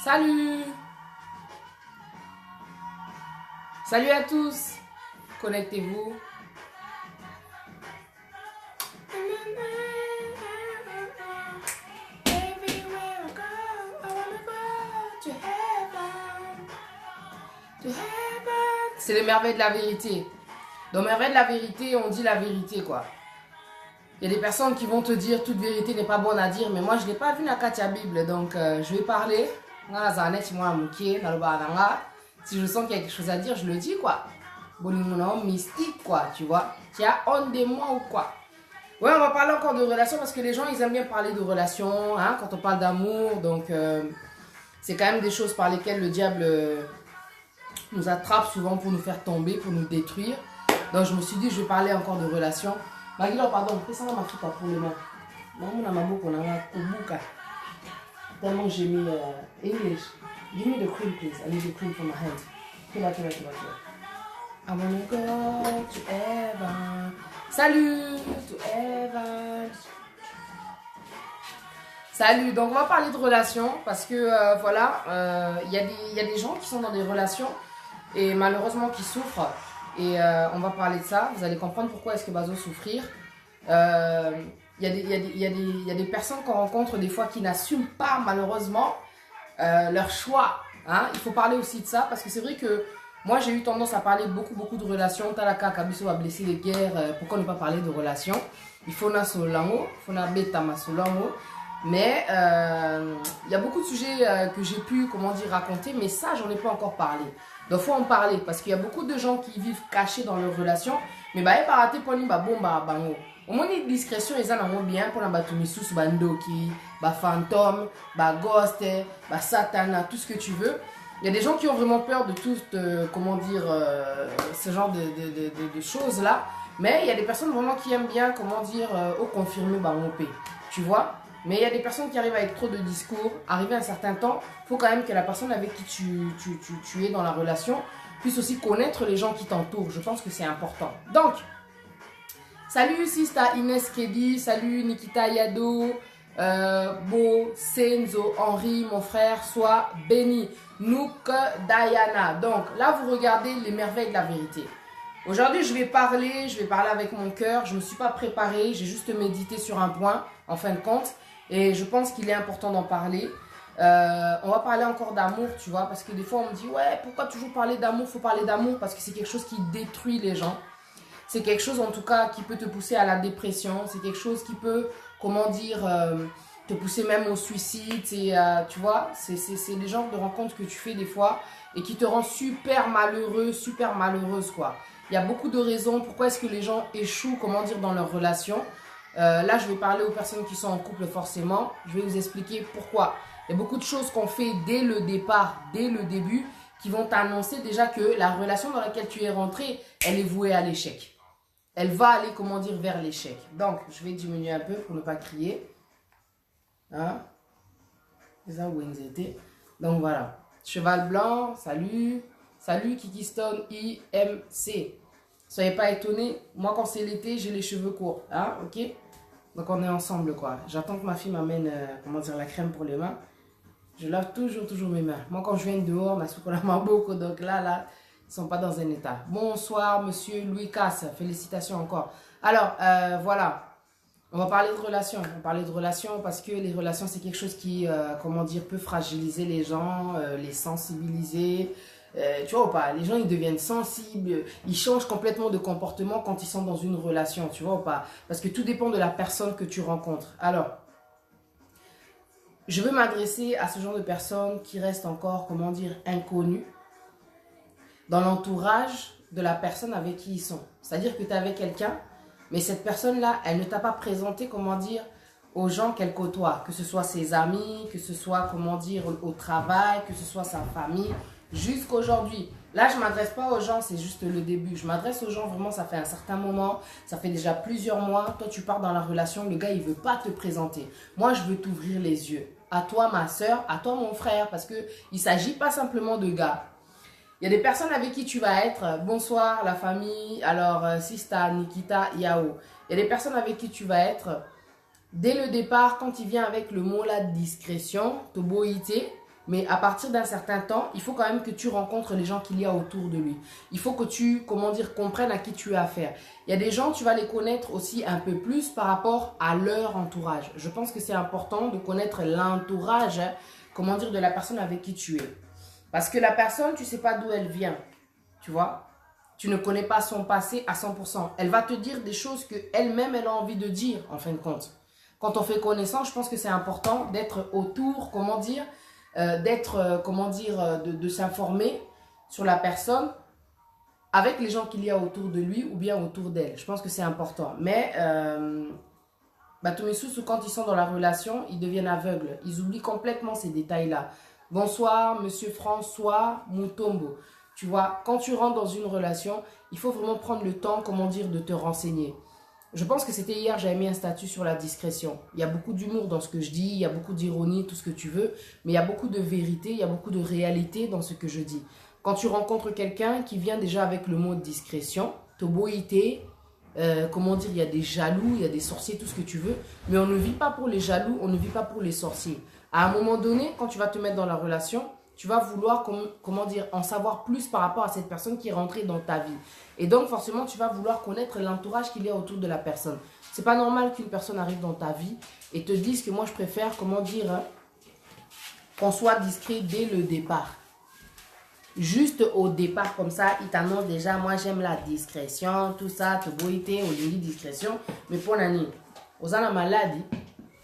Salut! Salut à tous! Connectez-vous. C'est les merveilles de la vérité. Dans merveilles de la vérité, on dit la vérité, quoi. Il y a des personnes qui vont te dire toute vérité n'est pas bonne à dire, mais moi je n'ai pas vu la Katia Bible, donc je vais parler. Si je sens qu'il y a quelque chose à dire, je le dis, quoi. Mystique, quoi, tu vois. Tu as honte de moi ou quoi? Ouais, on va parler encore de relations parce que les gens, ils aiment bien parler de relations, hein, quand on parle d'amour. Donc, c'est quand même des choses par lesquelles le diable nous attrape souvent pour nous faire tomber, pour nous détruire. Donc, je me suis dit, je vais parler encore de relations. Magilo, pardon, fais ça dans ma futa pour les mains. Maman a ma boucle, on a ma kubuka. Tellement j'ai mis English. Give me the cream, please. I need the cream for my hand. Kiba. I wanna go to heaven. Salut to heaven. Salut, donc on va parler de relations parce que voilà, il y a des gens qui sont dans des relations et malheureusement qui souffrent. Et on va parler de ça, vous allez comprendre pourquoi est-ce que Bazo souffrir. Il y a des personnes qu'on rencontre des fois qui n'assument pas malheureusement leur choix. Hein? Il faut parler aussi de ça parce que c'est vrai que moi j'ai eu tendance à parler beaucoup de relations. Talaka Kabiso a blessé les guerres, pourquoi ne pas parler de relations? Il faut na solango, il faut na beta ma solango. Mais il y a beaucoup de sujets que j'ai pu, comment dire, raconter, mais ça j'en ai pas encore parlé. Donc il faut en parler parce qu'il y a beaucoup de gens qui vivent cachés dans leurs relations. Mais bah, pas rater pour bah bomba bango. Au moins une discrétion, ils en ont bien pour la batumisous, bandoki, bah fantôme, bah ghost, bah satana, tout ce que tu veux. Il y a des gens qui ont vraiment peur de tout, comment dire, ce genre de choses là. Mais il y a des personnes vraiment qui aiment bien, comment dire, au confirmer, bah on paie. Tu vois? Mais il y a des personnes qui arrivent avec trop de discours. Arrivé à un certain temps, il faut quand même que la personne avec qui tu es dans la relation puisse aussi connaître les gens qui t'entourent. Je pense que c'est important. Donc, salut Sista Inès Kedi, salut Nikita Yado, Bo, Senzo, Henri, mon frère, sois béni. Nouk, Diana. Donc, là, vous regardez les merveilles de la vérité. Aujourd'hui, je vais parler avec mon cœur. Je ne me suis pas préparée, j'ai juste médité sur un point, en fin de compte. Et je pense qu'il est important d'en parler. On va parler encore d'amour, tu vois, parce que des fois, on me dit, ouais, pourquoi toujours parler d'amour? Faut parler d'amour parce que c'est quelque chose qui détruit les gens. C'est quelque chose, en tout cas, qui peut te pousser à la dépression. C'est quelque chose qui peut, comment dire, te pousser même au suicide. Et, tu vois, c'est les genres de rencontres que tu fais des fois et qui te rendent super malheureux, super malheureuse, quoi. Il y a beaucoup de raisons pourquoi est-ce que les gens échouent, comment dire, dans leurs relations. Là, je vais parler aux personnes qui sont en couple forcément. Je vais vous expliquer pourquoi. Il y a beaucoup de choses qu'on fait dès le départ, dès le début, qui vont t'annoncer déjà que la relation dans laquelle tu es rentré, elle est vouée à l'échec. Elle va aller, comment dire, vers l'échec. Donc, je vais diminuer un peu pour ne pas crier. Hein? Donc, voilà. Cheval blanc, salut. Salut Kikiston IMC. Soyez pas étonnés, moi quand c'est l'été, j'ai les cheveux courts, hein, ok? Donc on est ensemble, quoi. J'attends que ma fille m'amène, comment dire, la crème pour les mains. Je lave toujours mes mains. Moi quand je viens dehors, ma soupe la beaucoup, donc là, ils sont pas dans un état. Bonsoir, monsieur Louis Casse, félicitations encore. Alors, voilà, on va parler de relations. On va parler de relations parce que les relations, c'est quelque chose qui, comment dire, peut fragiliser les gens, les sensibiliser. Tu vois ou pas, les gens ils deviennent sensibles, ils changent complètement de comportement quand ils sont dans une relation, tu vois ou pas, parce que tout dépend de la personne que tu rencontres. Alors, je veux m'adresser à ce genre de personnes qui restent encore, comment dire, inconnues dans l'entourage de la personne avec qui ils sont. C'est-à-dire que tu es avec quelqu'un, mais cette personne-là, elle ne t'a pas présenté, comment dire, aux gens qu'elle côtoie, que ce soit ses amis, que ce soit, comment dire, au travail, que ce soit sa famille. Jusqu'à aujourd'hui. Là, je ne m'adresse pas aux gens, c'est juste le début. Je m'adresse aux gens, vraiment, ça fait un certain moment. Ça fait déjà plusieurs mois. Toi, tu pars dans la relation. Le gars, il ne veut pas te présenter. Moi, je veux t'ouvrir les yeux. À toi, ma soeur. À toi, mon frère. Parce qu'il ne s'agit pas simplement de gars. Il y a des personnes avec qui tu vas être. Bonsoir, la famille. Alors, Sista, Nikita, Yao. Il y a des personnes avec qui tu vas être. Dès le départ, quand il vient avec le mot là de discrétion, toboïté, Mais à partir d'un certain temps, il faut quand même que tu rencontres les gens qu'il y a autour de lui. Il faut que tu, comment dire, comprennes à qui tu as affaire. Il y a des gens, tu vas les connaître aussi un peu plus par rapport à leur entourage. Je pense que c'est important de connaître l'entourage, comment dire, de la personne avec qui tu es. Parce que la personne, tu ne sais pas d'où elle vient, tu vois. Tu ne connais pas son passé à 100%. Elle va te dire des choses qu'elle-même, elle a envie de dire, en fin de compte. Quand on fait connaissance, je pense que c'est important d'être autour, comment dire, de s'informer sur la personne avec les gens qu'il y a autour de lui ou bien autour d'elle. Je pense que c'est important. Mais, Batoumessou, quand ils sont dans la relation, ils deviennent aveugles. Ils oublient complètement ces détails-là. Bonsoir, monsieur François Moutombo. Tu vois, quand tu rentres dans une relation, il faut vraiment prendre le temps, comment dire, de te renseigner. Je pense que c'était hier, j'avais mis un statut sur la discrétion. Il y a beaucoup d'humour dans ce que je dis, il y a beaucoup d'ironie, tout ce que tu veux, mais il y a beaucoup de vérité, il y a beaucoup de réalité dans ce que je dis. Quand tu rencontres quelqu'un qui vient déjà avec le mot discrétion, toboïté, comment dire, il y a des jaloux, il y a des sorciers, tout ce que tu veux, mais on ne vit pas pour les jaloux, on ne vit pas pour les sorciers. À un moment donné, quand tu vas te mettre dans la relation, tu vas vouloir, comment dire, en savoir plus par rapport à cette personne qui est rentrée dans ta vie. Et donc, forcément, tu vas vouloir connaître l'entourage qu'il y a autour de la personne. C'est pas normal qu'une personne arrive dans ta vie et te dise que moi, je préfère, comment dire, qu'on soit discret dès le départ. Juste au départ, comme ça, il t'annonce déjà, moi, j'aime la discrétion, tout ça, te boiter, au lit discrétion. Mais pour l'année, aux la maladie,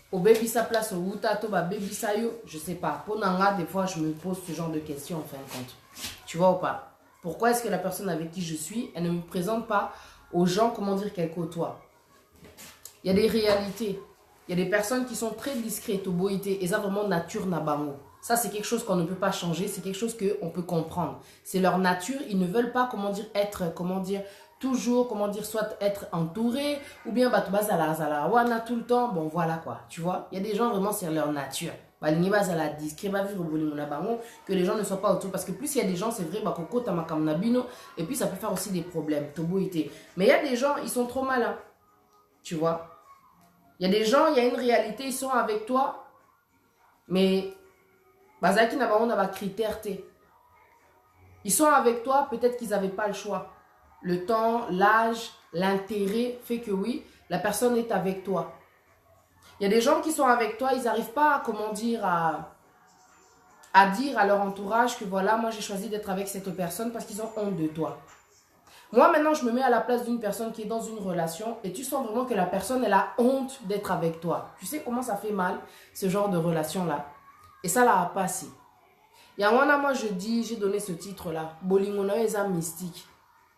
au baby sa place au to ba baby sa yo, je sais pas. Pour Nanga, des fois, je me pose ce genre de questions en fin de compte. Tu vois ou pas? Pourquoi est-ce que la personne avec qui je suis, elle ne me présente pas aux gens, comment dire, qu'elle côtoie? Il y a des réalités. Il y a des personnes qui sont très discrètes au boïté et ça vraiment nature nabango. Ça, c'est quelque chose qu'on ne peut pas changer, c'est quelque chose qu'on peut comprendre. C'est leur nature, ils ne veulent pas, comment dire, être, comment dire, toujours, comment dire, soit être entouré, ou bien batouba zala zala wana tout le temps. Bon, voilà quoi, tu vois. Il y a des gens, vraiment, c'est leur nature. Que les gens ne soient pas autour. Parce que plus il y a des gens, c'est vrai, et puis ça peut faire aussi des problèmes. Mais il y a des gens, ils sont trop malins. Tu vois. Il y a des gens, il y a une réalité, ils sont avec toi, mais ils sont avec toi, peut-être qu'ils n'avaient pas le choix. Le temps, l'âge, l'intérêt fait que oui, la personne est avec toi. Il y a des gens qui sont avec toi, ils n'arrivent pas, comment dire, à dire à leur entourage que voilà, moi j'ai choisi d'être avec cette personne parce qu'ils ont honte de toi. Moi maintenant, je me mets à la place d'une personne qui est dans une relation et tu sens vraiment que la personne, elle a honte d'être avec toi. Tu sais comment ça fait mal, ce genre de relation-là. Et ça l'a passé. Il y a un an, moi je dis, j'ai donné ce titre-là, Bolingona Eza mystique.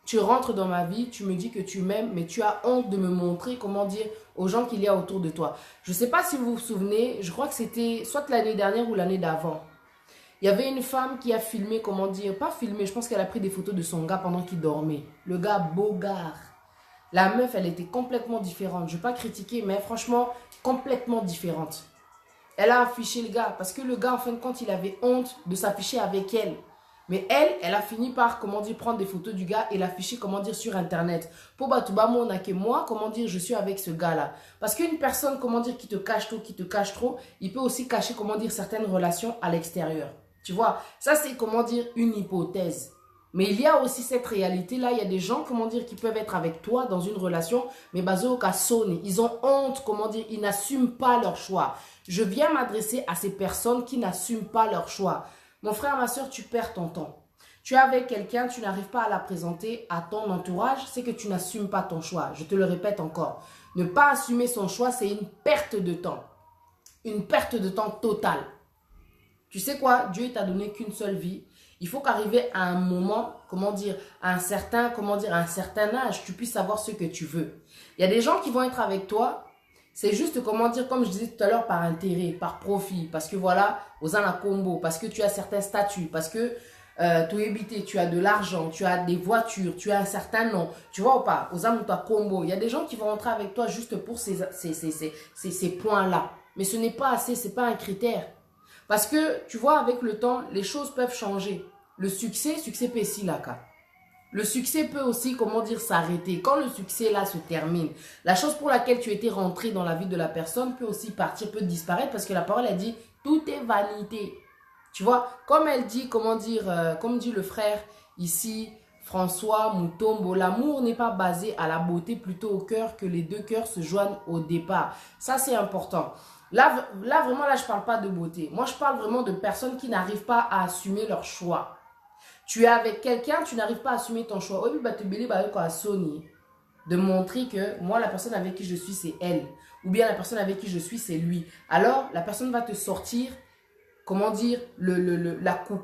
Tu rentres dans ma vie, tu me dis que tu m'aimes, mais tu as honte de me montrer, comment dire, aux gens qu'il y a autour de toi. Je ne sais pas si vous vous souvenez, je crois que c'était soit l'année dernière ou l'année d'avant. Il y avait une femme qui a filmé, comment dire, pas filmé, je pense qu'elle a pris des photos de son gars pendant qu'il dormait. Le gars bogard. La meuf, elle était complètement différente. Je ne vais pas critiquer, mais franchement, complètement différente. Elle a affiché le gars, parce que le gars, en fin de compte, il avait honte de s'afficher avec elle. Mais elle a fini par, comment dire, prendre des photos du gars et l'afficher, comment dire, sur Internet. Pour Batouba, on a que moi, comment dire, je suis avec ce gars-là. Parce qu'une personne, comment dire, qui te cache trop, il peut aussi cacher, comment dire, certaines relations à l'extérieur. Tu vois, ça c'est, comment dire, une hypothèse. Mais il y a aussi cette réalité-là, il y a des gens, comment dire, qui peuvent être avec toi dans une relation, mais bazo kasone, ils ont honte, comment dire, ils n'assument pas leur choix. Je viens m'adresser à ces personnes qui n'assument pas leur choix. Mon frère, ma soeur, tu perds ton temps. Tu es avec quelqu'un, tu n'arrives pas à la présenter à ton entourage, c'est que tu n'assumes pas ton choix. Je te le répète encore. Ne pas assumer son choix, c'est une perte de temps. Une perte de temps totale. Tu sais quoi? Dieu t'a donné qu'une seule vie. Il faut qu'arriver à un moment, comment dire, à un certain âge, tu puisses savoir ce que tu veux. Il y a des gens qui vont être avec toi. C'est juste, comment dire, comme je disais tout à l'heure, par intérêt, par profit. Parce que voilà, aux ana combo, parce que tu as certains statuts, parce que tu as de l'argent, tu as des voitures, tu as un certain nom. Tu vois ou pas? Aux ana combo. Il y a des gens qui vont rentrer avec toi juste pour ces points-là. Mais ce n'est pas assez, ce n'est pas un critère. Parce que, tu vois, avec le temps, les choses peuvent changer. Le succès Pessi Laka. Le succès peut aussi, comment dire, s'arrêter. Quand le succès, là, se termine, la chose pour laquelle tu étais rentré dans la vie de la personne peut aussi partir, peut disparaître parce que la parole a dit, tout est vanité. Tu vois, comme elle dit, comment dire, comme dit le frère ici, François Mutombo, l'amour n'est pas basé à la beauté, plutôt au cœur, que les deux cœurs se joignent au départ. Ça, c'est important. Là, vraiment, là, je parle pas de beauté. Moi, je parle vraiment de personnes qui n'arrivent pas à assumer leur choix. Tu es avec quelqu'un, tu n'arrives pas à assumer ton choix. Oui, bah, tu as Sony. De montrer que moi, la personne avec qui je suis, c'est elle. Ou bien la personne avec qui je suis, c'est lui. Alors, la personne va te sortir, comment dire,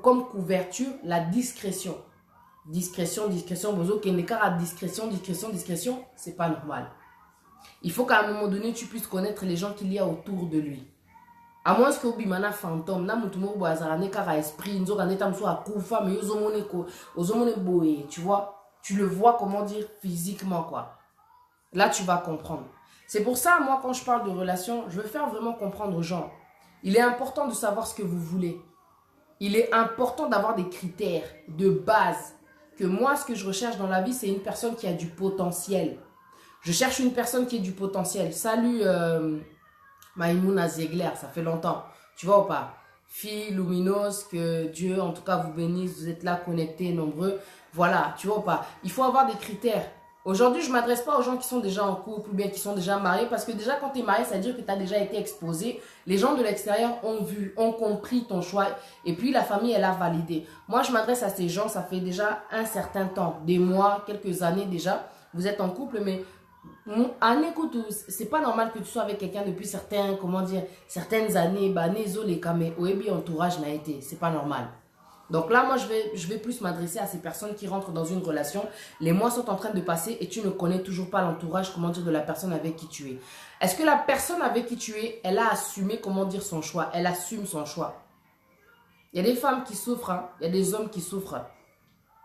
comme couverture, la discrétion. Discrétion, discrétion, bozo, qu'un à discrétion, discrétion, discrétion, c'est pas normal. Il faut qu'à un moment donné, tu puisses connaître les gens qu'il y a autour de lui. À moins que Obimana fantôme, na mutumo boazarane kara esprit, nzo kaneta mso akufa, mais ozomone boé, tu vois, tu le vois, comment dire, physiquement, quoi. Là, tu vas comprendre. C'est pour ça, moi, quand je parle de relation, je veux faire vraiment comprendre aux gens. Il est important de savoir ce que vous voulez. Il est important d'avoir des critères de base. Que moi, ce que je recherche dans la vie, c'est une personne qui a du potentiel. Je cherche une personne qui a du potentiel. Salut, Maïmouna Ziegler, ça fait longtemps. Tu vois ou pas? Fille lumineuse, que Dieu, en tout cas, vous bénisse. Vous êtes là, connectés, nombreux. Voilà, tu vois ou pas? Il faut avoir des critères. Aujourd'hui, je ne m'adresse pas aux gens qui sont déjà en couple ou bien qui sont déjà mariés. Parce que déjà, quand tu es marié, ça veut dire que tu as déjà été exposé. Les gens de l'extérieur ont vu, ont compris ton choix. Et puis, la famille, elle a validé. Moi, je m'adresse à ces gens, ça fait déjà un certain temps. Des mois, quelques années déjà. Vous êtes en couple, mais... En écoute, c'est pas normal que tu sois avec quelqu'un depuis certaines années, bah, les camés, entourage n'a été, c'est pas normal. Donc là, moi, je vais plus m'adresser à ces personnes qui rentrent dans une relation. Les mois sont en train de passer et tu ne connais toujours pas l'entourage, comment dire, de la personne avec qui tu es. Est-ce que la personne avec qui tu es, elle a assumé, comment dire, son choix? Elle assume son choix. Il y a des femmes qui souffrent, hein? Il y a des hommes qui souffrent.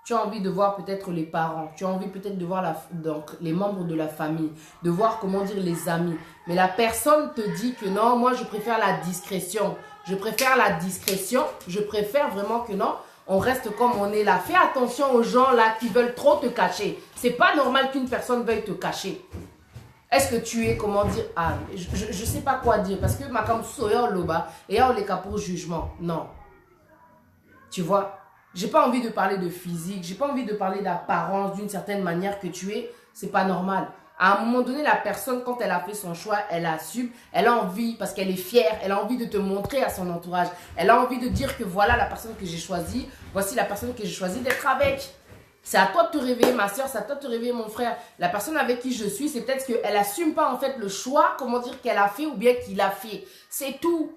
Tu as envie de voir peut-être les parents, tu as envie peut-être de voir donc, les membres de la famille, de voir, comment dire, les amis. Mais la personne te dit que non, moi je préfère la discrétion. Je préfère la discrétion, je préfère vraiment que non, on reste comme on est là. Fais attention aux gens là qui veulent trop te cacher. C'est pas normal qu'une personne veuille te cacher. Est-ce que tu es, comment dire, ah, je sais pas quoi dire, parce que ma comme soya loba, et on les cas pour jugement. Non. Tu vois? J'ai pas envie de parler de physique, j'ai pas envie de parler d'apparence d'une certaine manière que tu es, c'est pas normal. À un moment donné, la personne, quand elle a fait son choix, elle assume, elle a envie, parce qu'elle est fière, elle a envie de te montrer à son entourage. Elle a envie de dire que voilà la personne que j'ai choisie, voici la personne que j'ai choisi d'être avec. C'est à toi de te réveiller, ma soeur, c'est à toi de te réveiller, mon frère. La personne avec qui je suis, c'est peut-être qu'elle assume pas en fait le choix, comment dire, qu'elle a fait ou bien qu'il a fait. C'est tout.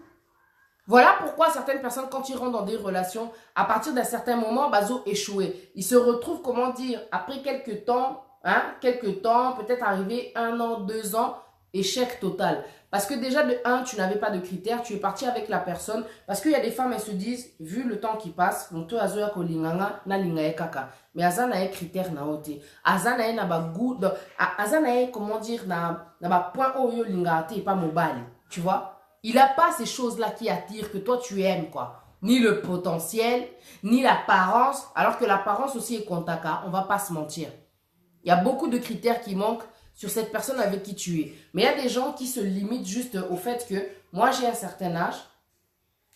Voilà pourquoi certaines personnes, quand ils rentrent dans des relations, à partir d'un certain moment, bazo échoué. Ils se retrouvent, comment dire, après quelques temps, peut-être arrivé 1 an, 2 ans, échec total. Parce que déjà, de 1, tu n'avais pas de critères, tu es parti avec la personne. Parce qu'il y a des femmes, elles se disent, vu le temps qui passe, moto azoya ko linganga, na lingaye kaka. Mais azana e critère na ote. Azana e na ba goût, azana e, comment dire, na ba point oyo lingate et pas mobile. Tu vois? Il n'a pas ces choses-là qui attirent, que toi tu aimes, quoi. Ni le potentiel, ni l'apparence. Alors que l'apparence aussi est contaka, on va pas se mentir. Il y a beaucoup de critères qui manquent sur cette personne avec qui tu es. Mais il y a des gens qui se limitent juste au fait que moi j'ai un certain âge.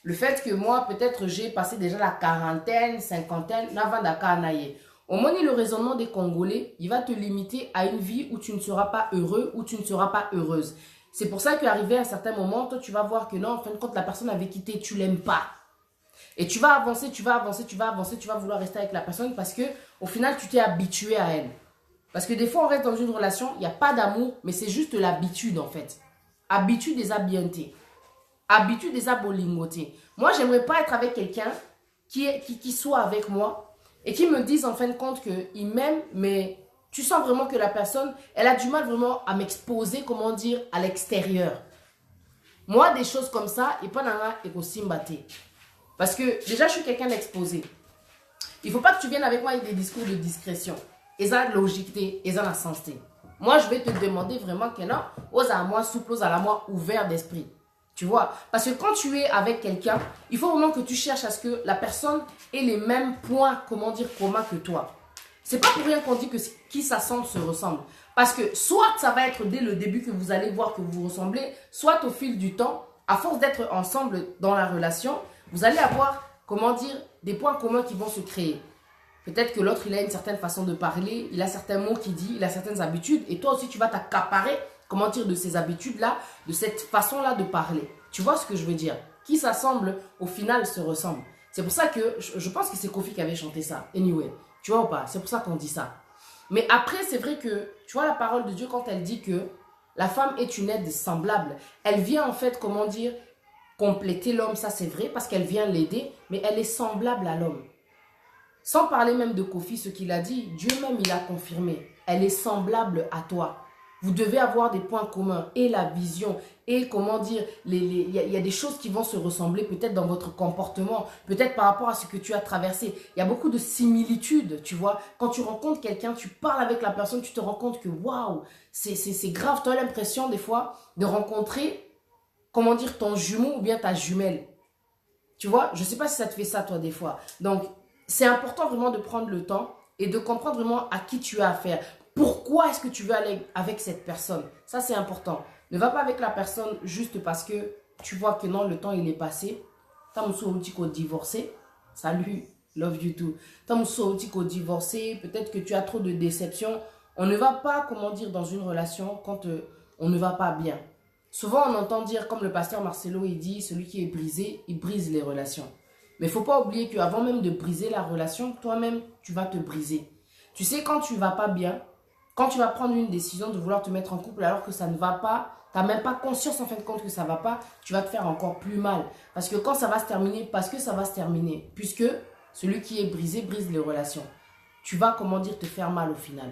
Le fait que moi peut-être j'ai passé déjà la quarantaine, cinquantaine, navandakanaye. Au moins, le raisonnement des Congolais, il va te limiter à une vie où tu ne seras pas heureux, où tu ne seras pas heureuse. C'est pour ça qu'arrivé à un certain moment, toi, tu vas voir que non, en fin de compte, la personne avec qui tu es, tu l'aimes pas. Et tu vas avancer, tu vas avancer, tu vas avancer, tu vas vouloir rester avec la personne parce que au final, tu t'es habitué à elle. Parce que des fois, on reste dans une relation, il n'y a pas d'amour, mais c'est juste l'habitude, en fait. Habitude des habientés. Habitude des abolingotés. Moi, j'aimerais pas être avec quelqu'un qui soit avec moi et qui me dise en fin de compte qu'il m'aime, mais... Tu sens vraiment que la personne, elle a du mal vraiment à m'exposer, comment dire, à l'extérieur. Moi, des choses comme ça, et pas aussi m'battre. Parce que déjà, je suis quelqu'un d'exposé. Il ne faut pas que tu viennes avec moi avec des discours de discrétion. Et ça, logique, et ça, la sensé. Moi, je vais te demander vraiment que non, ose à moi souple, ose à la moi ouvert d'esprit. Tu vois? Parce que quand tu es avec quelqu'un, il faut vraiment que tu cherches à ce que la personne ait les mêmes points, comment dire, communs que toi. C'est pas pour rien qu'on dit que qui s'assemble se ressemble. Parce que soit ça va être dès le début que vous allez voir que vous ressemblez, soit au fil du temps, à force d'être ensemble dans la relation, vous allez avoir comment dire, des points communs qui vont se créer. Peut-être que l'autre, il a une certaine façon de parler, il a certains mots qu'il dit, il a certaines habitudes. Et toi aussi, tu vas t'accaparer, comment dire, de ces habitudes-là, de cette façon-là de parler. Tu vois ce que je veux dire? Qui s'assemble, au final, se ressemble. C'est pour ça que, je pense que c'est Kofi qui avait chanté ça. Anyway, tu vois ou pas? C'est pour ça qu'on dit ça. Mais après, c'est vrai que, tu vois, la parole de Dieu, quand elle dit que la femme est une aide semblable, elle vient en fait, comment dire, compléter l'homme, ça c'est vrai, parce qu'elle vient l'aider, mais elle est semblable à l'homme. Sans parler même de Kofi, ce qu'il a dit, Dieu même il a confirmé. Elle est semblable à toi. Vous devez avoir des points communs et la vision et comment dire, il y a des choses qui vont se ressembler peut-être dans votre comportement, peut-être par rapport à ce que tu as traversé. Il y a beaucoup de similitudes, tu vois. Quand tu rencontres quelqu'un, tu parles avec la personne, tu te rends compte que waouh, c'est grave. Tu as l'impression des fois de rencontrer, comment dire, ton jumeau ou bien ta jumelle. Tu vois, je ne sais pas si ça te fait ça toi des fois. Donc, c'est important vraiment de prendre le temps et de comprendre vraiment à qui tu as affaire. Pourquoi est-ce que tu veux aller avec cette personne? Ça, c'est important. Ne va pas avec la personne juste parce que tu vois que non, le temps, il est passé. T'as divorcé. Salut, love you too. T'as divorcé. Peut-être que tu as trop de déceptions. On ne va pas, comment dire, dans une relation quand on ne va pas bien. Souvent, on entend dire, comme le pasteur Marcelo, il dit, celui qui est brisé, il brise les relations. Mais il ne faut pas oublier qu'avant même de briser la relation, toi-même, tu vas te briser. Tu sais, quand tu ne vas pas bien, quand tu vas prendre une décision de vouloir te mettre en couple alors que ça ne va pas, tu n'as même pas conscience en fin de compte que ça ne va pas, tu vas te faire encore plus mal. Parce que quand ça va se terminer, parce que ça va se terminer, puisque celui qui est brisé brise les relations. Tu vas, comment dire, te faire mal au final.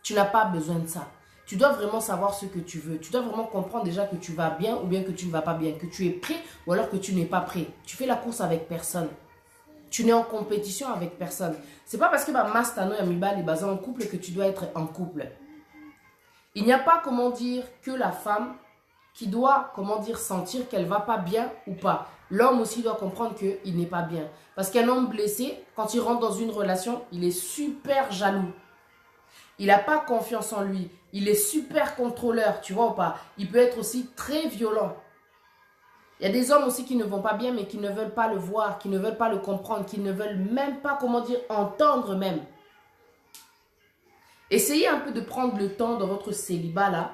Tu n'as pas besoin de ça. Tu dois vraiment savoir ce que tu veux. Tu dois vraiment comprendre déjà que tu vas bien ou bien que tu ne vas pas bien. Que tu es prêt ou alors que tu n'es pas prêt. Tu fais la course avec personne. Tu n'es en compétition avec personne. C'est pas parce que Mastano et Amibal est basé en couple que tu dois être en couple. Il n'y a pas, comment dire, que la femme qui doit, comment dire, sentir qu'elle va pas bien ou pas. L'homme aussi doit comprendre qu'il n'est pas bien. Parce qu'un homme blessé, quand il rentre dans une relation, il est super jaloux. Il n'a pas confiance en lui. Il est super contrôleur, tu vois ou pas? Il peut être aussi très violent. Il y a des hommes aussi qui ne vont pas bien, mais qui ne veulent pas le voir, qui ne veulent pas le comprendre, qui ne veulent même pas, comment dire, entendre même. Essayez un peu de prendre le temps dans votre célibat là,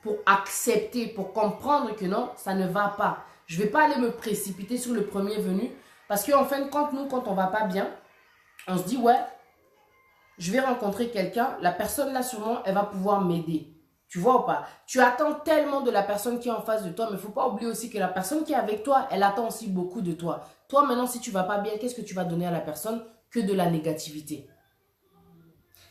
pour accepter, pour comprendre que non, ça ne va pas. Je ne vais pas aller me précipiter sur le premier venu, parce qu'en fin de compte, nous, quand on ne va pas bien, on se dit, ouais, je vais rencontrer quelqu'un, la personne là sûrement, elle va pouvoir m'aider. Tu vois ou pas? Tu attends tellement de la personne qui est en face de toi, mais il ne faut pas oublier aussi que la personne qui est avec toi, elle attend aussi beaucoup de toi. Toi maintenant, si tu ne vas pas bien, qu'est-ce que tu vas donner à la personne? Que de la négativité.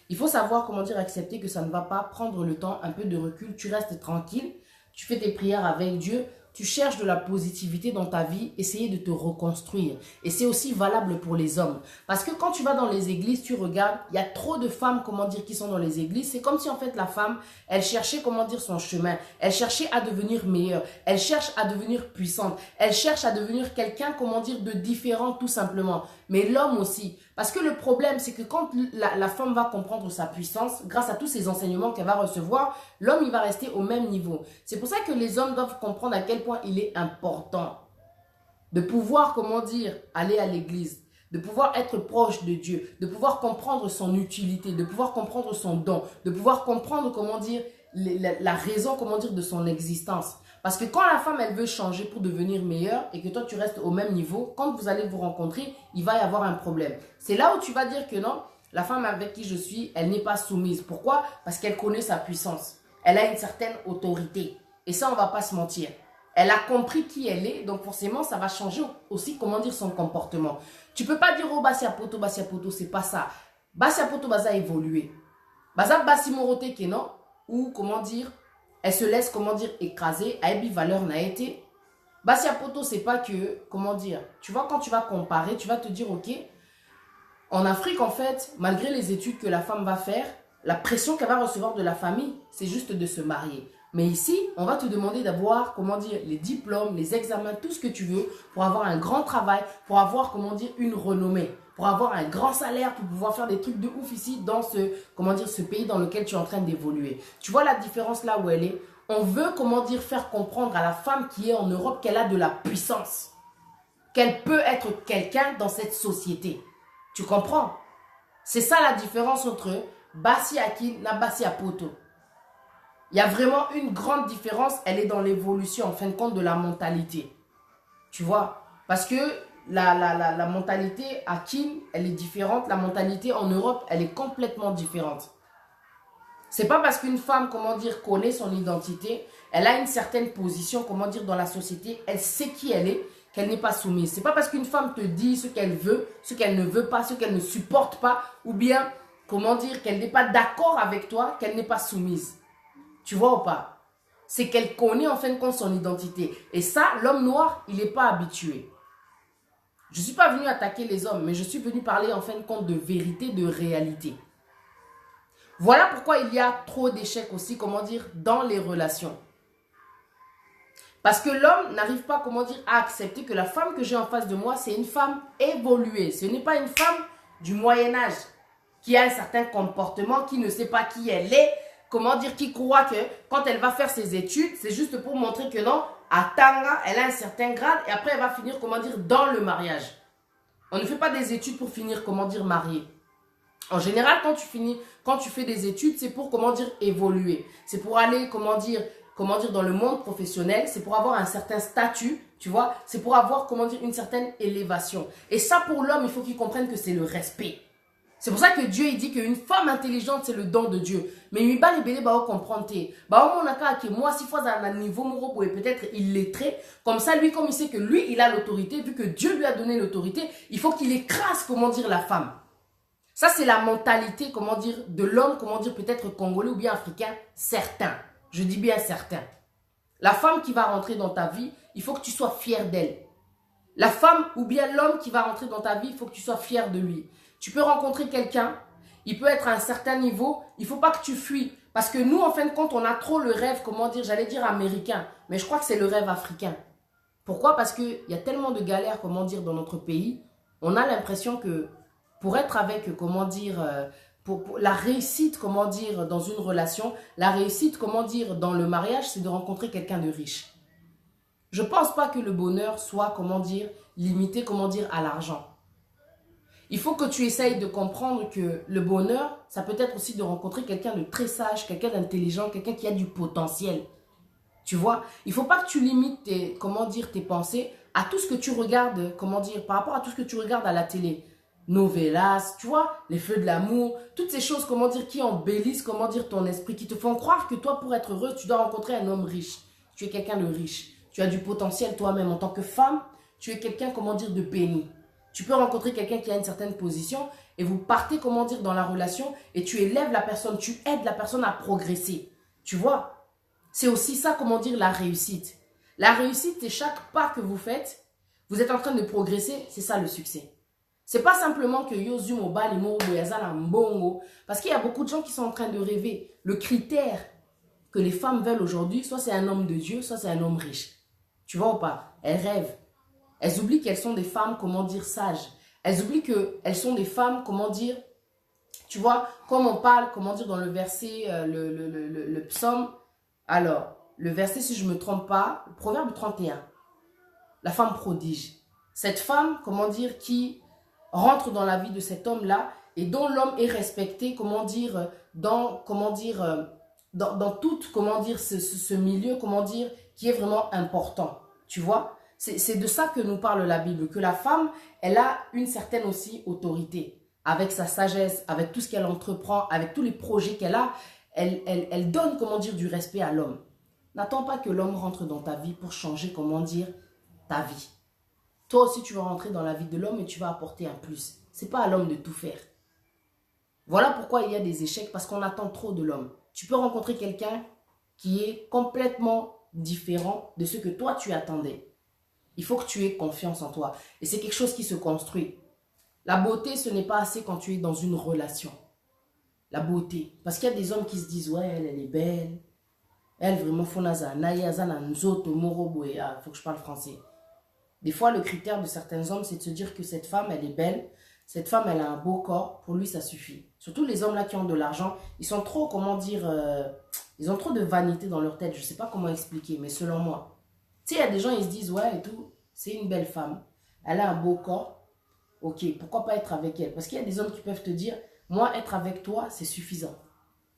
Il faut savoir, comment dire, accepter que ça ne va pas, prendre le temps, un peu de recul, tu restes tranquille, tu fais tes prières avec Dieu, tu cherches de la positivité dans ta vie, essayer de te reconstruire. Et c'est aussi valable pour les hommes. Parce que quand tu vas dans les églises, tu regardes, il y a trop de femmes, comment dire, qui sont dans les églises. C'est comme si en fait la femme, elle cherchait, comment dire, son chemin. Elle cherchait à devenir meilleure. Elle cherche à devenir puissante. Elle cherche à devenir quelqu'un, comment dire, de différent tout simplement. Mais l'homme aussi. Parce que le problème, c'est que quand la femme va comprendre sa puissance, grâce à tous ces enseignements qu'elle va recevoir, l'homme, il va rester au même niveau. C'est pour ça que les hommes doivent comprendre à quel point il est important de pouvoir, comment dire, aller à l'église, de pouvoir être proche de Dieu, de pouvoir comprendre son utilité, de pouvoir comprendre son don, de pouvoir comprendre, comment dire, la raison, comment dire, de son existence. Parce que quand la femme, elle veut changer pour devenir meilleure et que toi, tu restes au même niveau, quand vous allez vous rencontrer, il va y avoir un problème. C'est là où tu vas dire que non, la femme avec qui je suis, elle n'est pas soumise. Pourquoi? Parce qu'elle connaît sa puissance. Elle a une certaine autorité. Et ça, on ne va pas se mentir. Elle a compris qui elle est, donc forcément, ça va changer aussi, comment dire, son comportement. Tu ne peux pas dire, oh, Basiapoto, c'est pas ça. Basiapoto, Basa a évolué. Basa Basimorote, que non, ou comment dire, elle se laisse, comment dire, écraser, à Ebi valeur n'a été. Basiapoto, c'est pas que, comment dire, tu vois, quand tu vas comparer, tu vas te dire, ok, en Afrique, en fait, malgré les études que la femme va faire, la pression qu'elle va recevoir de la famille, c'est juste de se marier. Mais ici, on va te demander d'avoir, comment dire, les diplômes, les examens, tout ce que tu veux pour avoir un grand travail, pour avoir, comment dire, une renommée, pour avoir un grand salaire, pour pouvoir faire des trucs de ouf ici dans ce, comment dire, ce pays dans lequel tu es en train d'évoluer. Tu vois la différence là où elle est? On veut, comment dire, faire comprendre à la femme qui est en Europe qu'elle a de la puissance. qu'elle peut être quelqu'un dans cette société. Tu comprends? C'est ça la différence entre Bassi Akin et Bassi Apoto. Il y a vraiment une grande différence, elle est dans l'évolution, en fin de compte, de la mentalité. Tu vois? Parce que la mentalité à Kim, elle est différente. La mentalité en Europe, elle est complètement différente. C'est pas parce qu'une femme, comment dire, connaît son identité, elle a une certaine position, comment dire, dans la société, elle sait qui elle est, qu'elle n'est pas soumise. C'est pas parce qu'une femme te dit ce qu'elle veut, ce qu'elle ne veut pas, ce qu'elle ne supporte pas, ou bien, comment dire, qu'elle n'est pas d'accord avec toi, qu'elle n'est pas soumise. Tu vois ou pas? C'est qu'elle connaît en fin de compte son identité. Et ça, l'homme noir, il n'est pas habitué. Je ne suis pas venu attaquer les hommes, mais je suis venu parler en fin de compte de vérité, de réalité. Voilà pourquoi il y a trop d'échecs aussi, comment dire, dans les relations. Parce que l'homme n'arrive pas, comment dire, à accepter que la femme que j'ai en face de moi, c'est une femme évoluée. Ce n'est pas une femme du Moyen-Âge qui a un certain comportement, qui ne sait pas qui elle est, comment dire, qui croit que quand elle va faire ses études, c'est juste pour montrer que non, à Tanga, elle a un certain grade et après elle va finir, comment dire, dans le mariage. On ne fait pas des études pour finir, comment dire, mariée. En général, quand tu fais des études, c'est pour, comment dire, évoluer. C'est pour aller, comment dire, dans le monde professionnel. C'est pour avoir un certain statut, tu vois. C'est pour avoir, comment dire, une certaine élévation. Et ça, pour l'homme, il faut qu'il comprenne que c'est le respect. C'est pour ça que Dieu il dit qu'une femme intelligente c'est le don de Dieu. Mais il va libérer bah comprendre bah on a que moi si fois à un niveau moro peut-être illettré comme ça lui comme il sait que lui il a l'autorité vu que Dieu lui a donné l'autorité, il faut qu'il écrase comment dire la femme. Ça c'est la mentalité comment dire de l'homme comment dire peut-être congolais ou bien africain certain. Je dis bien certain. La femme qui va rentrer dans ta vie, il faut que tu sois fier d'elle. La femme ou bien l'homme qui va rentrer dans ta vie, il faut que tu sois fier de lui. Tu peux rencontrer quelqu'un, il peut être à un certain niveau, il ne faut pas que tu fuis. Parce que nous, en fin de compte, on a trop le rêve, comment dire, j'allais dire américain, mais je crois que c'est le rêve africain. Pourquoi? Parce qu'il y a tellement de galères, comment dire, dans notre pays. On a l'impression que pour être avec, comment dire, pour la réussite, comment dire, dans une relation, la réussite, comment dire, dans le mariage, c'est de rencontrer quelqu'un de riche. Je ne pense pas que le bonheur soit, comment dire, limité, comment dire, à l'argent. Il faut que tu essayes de comprendre que le bonheur, ça peut être aussi de rencontrer quelqu'un de très sage, quelqu'un d'intelligent, quelqu'un qui a du potentiel. Tu vois, il ne faut pas que tu limites tes, comment dire, tes pensées à tout ce que tu regardes, comment dire, par rapport à tout ce que tu regardes à la télé. Novelas, tu vois, les feux de l'amour, toutes ces choses, comment dire, qui embellissent, comment dire, ton esprit, qui te font croire que toi, pour être heureux, tu dois rencontrer un homme riche. Tu es quelqu'un de riche. Tu as du potentiel toi-même en tant que femme. Tu es quelqu'un, comment dire, de béni. Tu peux rencontrer quelqu'un qui a une certaine position et vous partez, comment dire, dans la relation et tu élèves la personne, tu aides la personne à progresser. Tu vois? C'est aussi ça, comment dire, la réussite. La réussite, c'est chaque pas que vous faites, vous êtes en train de progresser, c'est ça le succès. C'est pas simplement que Yozu Mobile Mbongo, parce qu'il y a beaucoup de gens qui sont en train de rêver. Le critère que les femmes veulent aujourd'hui, soit c'est un homme de Dieu, soit c'est un homme riche. Tu vois ou pas? Elles rêvent. Elles oublient qu'elles sont des femmes, comment dire, sages. Elles oublient qu'elles sont des femmes, comment dire, tu vois, comme on parle, comment dire, dans le verset, le psaume. Alors, le verset, si je ne me trompe pas, le proverbe 31, la femme prodige. Cette femme, comment dire, qui rentre dans la vie de cet homme-là et dont l'homme est respecté, comment dire, dans tout, comment dire, ce milieu, comment dire, qui est vraiment important. Tu vois? C'est de ça que nous parle la Bible, que la femme, elle a une certaine aussi autorité. Avec sa sagesse, avec tout ce qu'elle entreprend, avec tous les projets qu'elle a, elle donne, comment dire, du respect à l'homme. N'attends pas que l'homme rentre dans ta vie pour changer, comment dire, ta vie. Toi aussi, tu vas rentrer dans la vie de l'homme et tu vas apporter un plus. Ce n'est pas à l'homme de tout faire. Voilà pourquoi il y a des échecs, parce qu'on attend trop de l'homme. Tu peux rencontrer quelqu'un qui est complètement différent de ce que toi, tu attendais. Il faut que tu aies confiance en toi. Et c'est quelque chose qui se construit. La beauté, ce n'est pas assez quand tu es dans une relation. La beauté. Parce qu'il y a des hommes qui se disent, ouais, elle est belle. Elle, vraiment, faut que je parle français. Des fois, le critère de certains hommes, c'est de se dire que cette femme, elle est belle. Cette femme, elle a un beau corps. Pour lui, ça suffit. Surtout les hommes là qui ont de l'argent. Ils sont trop, comment dire, ils ont trop de vanité dans leur tête. Je ne sais pas comment expliquer, mais selon moi. Tu sais, il y a des gens, ils se disent, ouais, et tout, c'est une belle femme. elle a un beau corps, ok, pourquoi pas être avec elle? Parce qu'il y a des hommes qui peuvent te dire, moi, être avec toi, c'est suffisant.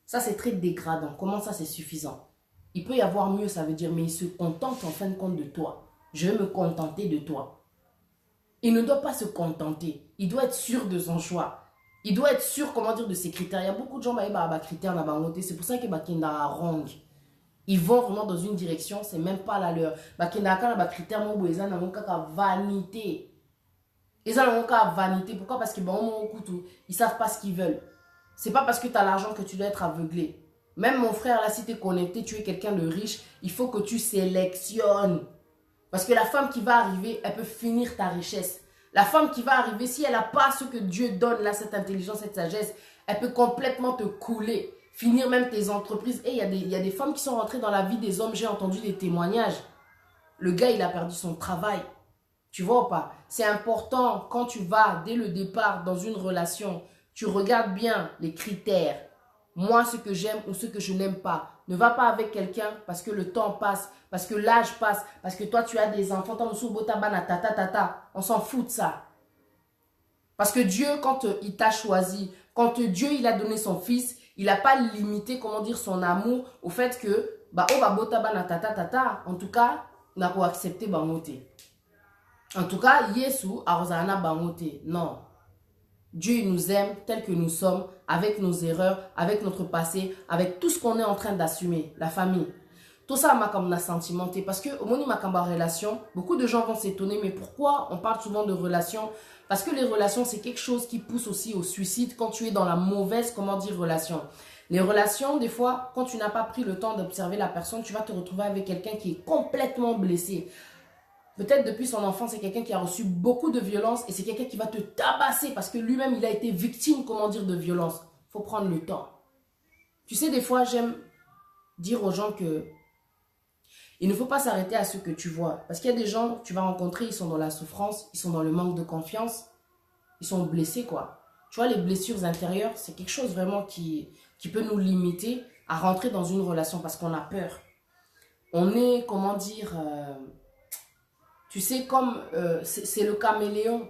Ça, c'est très dégradant. Comment ça, c'est suffisant? Il peut y avoir mieux, ça veut dire, mais il se contente en fin de compte de toi. Je vais me contenter de toi. Il ne doit pas se contenter. Il doit être sûr de son choix. Il doit être sûr, comment dire, de ses critères. Il y a beaucoup de gens qui ont des critères dans la bangote. C'est pour ça que Bakenda rong. Ils vont vraiment dans une direction, c'est même pas la leur. Bakenda a des critères, mon bois, ils ont vanité. Ils ont vanité. Pourquoi? Parce que ils savent pas ce qu'ils veulent. C'est pas parce que tu as l'argent que tu dois être aveuglé. Même mon frère, là, si tu es connecté, tu es quelqu'un de riche, il faut que tu sélectionnes. Parce que la femme qui va arriver, elle peut finir ta richesse. La femme qui va arriver, si elle n'a pas ce que Dieu donne, là, cette intelligence, cette sagesse, elle peut complètement te couler. Finir même tes entreprises. Et il y a des femmes qui sont rentrées dans la vie des hommes. J'ai entendu des témoignages. Le gars, il a perdu son travail. Tu vois ou pas? C'est important quand tu vas, dès le départ, dans une relation, tu regardes bien les critères. Moi, ce que j'aime ou ce que je n'aime pas. Ne va pas avec quelqu'un parce que le temps passe, parce que l'âge passe, parce que toi, tu as des enfants. On s'en fout de ça. Parce que Dieu, quand il t'a choisi, quand Dieu, il a donné son fils, il n'a pas limité, comment dire, son amour au fait que, en tout cas, on a accepté bangote. En tout cas, Yesu, arosana bangote. Non. Dieu il nous aime tel que nous sommes, avec nos erreurs, avec notre passé, avec tout ce qu'on est en train d'assumer, la famille. Tout ça m'a comme sentimenté parce que au moment où ma relation, beaucoup de gens vont s'étonner, mais pourquoi on parle souvent de relations? Parce que les relations, c'est quelque chose qui pousse aussi au suicide quand tu es dans la mauvaise, comment dire, relation. Les relations, des fois, quand tu n'as pas pris le temps d'observer la personne, tu vas te retrouver avec quelqu'un qui est complètement blessé. Peut-être depuis son enfance, c'est quelqu'un qui a reçu beaucoup de violence et c'est quelqu'un qui va te tabasser parce que lui-même, il a été victime, comment dire, de violence. Il faut prendre le temps. Tu sais, des fois, j'aime dire aux gens que il ne faut pas s'arrêter à ce que tu vois. Parce qu'il y a des gens que tu vas rencontrer, ils sont dans la souffrance, ils sont dans le manque de confiance, ils sont blessés, quoi. Tu vois, les blessures intérieures, c'est quelque chose vraiment qui peut nous limiter à rentrer dans une relation parce qu'on a peur. On est, comment dire... tu sais, comme c'est le caméléon.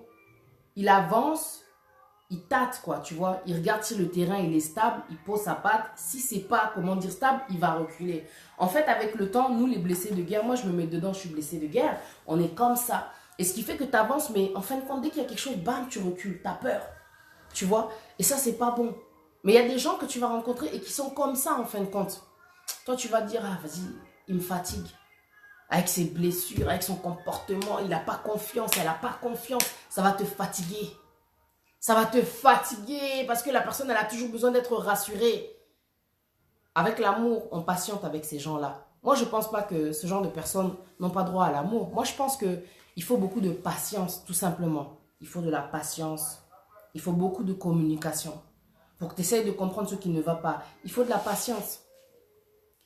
Il avance, il tâte, quoi, tu vois. Il regarde si le terrain, il est stable, il pose sa patte. Si c'est pas, comment dire, stable, il va reculer. En fait, avec le temps, nous, les blessés de guerre, moi, je me mets dedans, je suis blessé de guerre. On est comme ça. Et ce qui fait que tu avances, mais en fin de compte, dès qu'il y a quelque chose, bam, tu recules, tu as peur. Tu vois. Et ça, c'est pas bon. Mais il y a des gens que tu vas rencontrer et qui sont comme ça, en fin de compte. Toi, tu vas te dire, ah, vas-y, il me fatigue. Avec ses blessures, avec son comportement, il n'a pas confiance, elle n'a pas confiance. Ça va te fatiguer. Ça va te fatiguer parce que la personne, elle a toujours besoin d'être rassurée. Avec l'amour, on patiente avec ces gens-là. Moi, je ne pense pas que ce genre de personnes n'ont pas droit à l'amour. Moi, je pense qu'il faut beaucoup de patience, tout simplement. Il faut de la patience. Il faut beaucoup de communication. Pour que tu essayes de comprendre ce qui ne va pas. Il faut de la patience.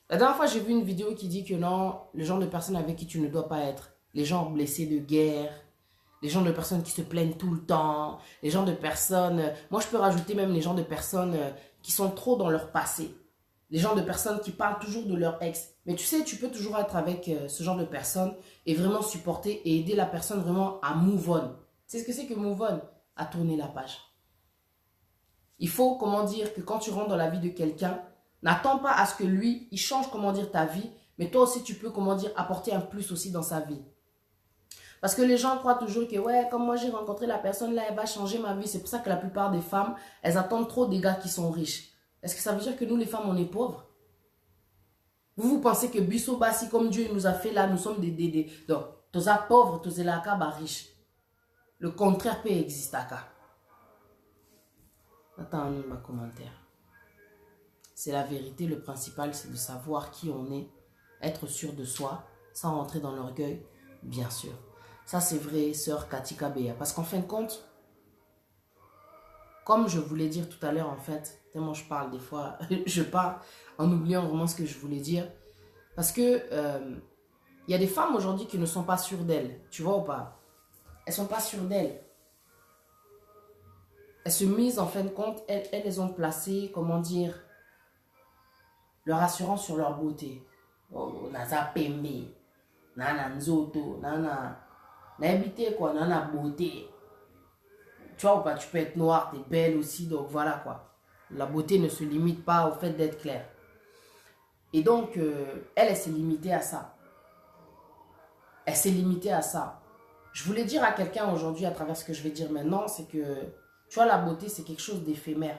La dernière fois, j'ai vu une vidéo qui dit que non, le genre de personnes avec qui tu ne dois pas être. Les gens blessés de guerre, les gens de personnes qui se plaignent tout le temps, les gens de personnes... Moi, je peux rajouter même les gens de personnes qui sont trop dans leur passé. Les gens de personnes qui parlent toujours de leur ex. Mais tu sais, tu peux toujours être avec ce genre de personnes et vraiment supporter et aider la personne vraiment à move on. Tu sais ce que c'est que move on? À tourner la page. Il faut, comment dire, que quand tu rentres dans la vie de quelqu'un, n'attends pas à ce que lui, il change, comment dire, ta vie. Mais toi aussi, tu peux, comment dire, apporter un plus aussi dans sa vie. Parce que les gens croient toujours que, ouais, comme moi j'ai rencontré la personne là, elle va changer ma vie. C'est pour ça que la plupart des femmes, elles attendent trop des gars qui sont riches. Est-ce que ça veut dire que nous, les femmes, on est pauvres? Vous pensez que Bissot Bassi, comme Dieu nous a fait là, nous sommes des donc, tous les pauvres, tous les riches. Le contraire peut exister. Attends, un commentaire. C'est la vérité, le principal, c'est de savoir qui on est, être sûr de soi, sans rentrer dans l'orgueil, bien sûr. Ça, c'est vrai, sœur Katika Beya. Parce qu'en fin de compte, comme je voulais dire tout à l'heure, en fait, tellement je parle des fois, je parle en oubliant vraiment ce que je voulais dire. Parce que il y a des femmes aujourd'hui qui ne sont pas sûres d'elles. Tu vois ou pas? Elles ne sont pas sûres d'elles. Elles se misent, en fin de compte, elles ont placé, comment dire, leur assurance sur leur beauté. Oh, naza pembe, nana nzoto, nana. N'habiter quoi, on a beauté. Tu vois ou pas, tu peux être noire, tu es belle aussi, donc voilà quoi. La beauté ne se limite pas au fait d'être claire. Et donc, elle s'est limitée à ça. Elle s'est limitée à ça. Je voulais dire à quelqu'un aujourd'hui, à travers ce que je vais dire maintenant, c'est que, tu vois, la beauté, c'est quelque chose d'éphémère.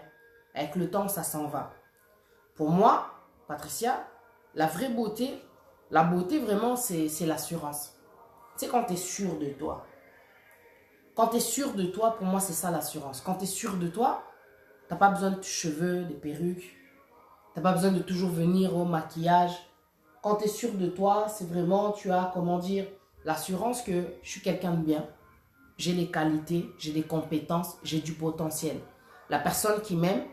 Avec le temps, ça s'en va. Pour moi, Patricia, la beauté vraiment, c'est l'assurance. Tu sais, quand tu es sûr de toi. Quand tu es sûr de toi, pour moi, c'est ça l'assurance. Quand tu es sûr de toi, tu n'as pas besoin de cheveux, de perruques. Tu n'as pas besoin de toujours venir au maquillage. Quand tu es sûr de toi, c'est vraiment, tu as, comment dire, l'assurance que je suis quelqu'un de bien. J'ai les qualités, j'ai les compétences, j'ai du potentiel. La personne qui m'aime,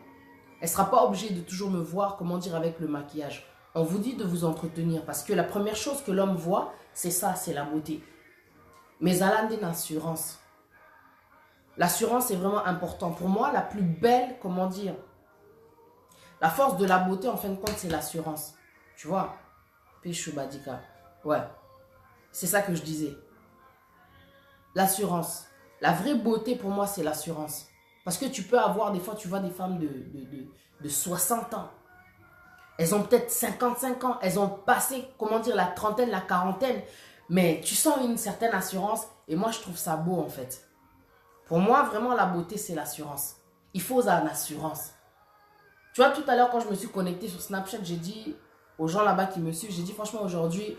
elle ne sera pas obligée de toujours me voir, comment dire, avec le maquillage. On vous dit de vous entretenir parce que la première chose que l'homme voit, c'est ça, c'est la beauté. Mais elle a une assurance. L'assurance est vraiment important. Pour moi, la plus belle, comment dire, la force de la beauté, en fin de compte, c'est l'assurance. Tu vois? Péchou-Badika. Ouais. C'est ça que je disais. L'assurance. La vraie beauté, pour moi, c'est l'assurance. Parce que tu peux avoir, des fois, tu vois des femmes de 60 ans. Elles ont peut-être 55 ans. Elles ont passé, comment dire, la trentaine, la quarantaine. Mais tu sens une certaine assurance. Et moi, je trouve ça beau, en fait. Pour moi, vraiment, la beauté, c'est l'assurance. Il faut une assurance. Tu vois, tout à l'heure, quand je me suis connectée sur Snapchat, j'ai dit aux gens là-bas qui me suivent, j'ai dit, franchement, aujourd'hui,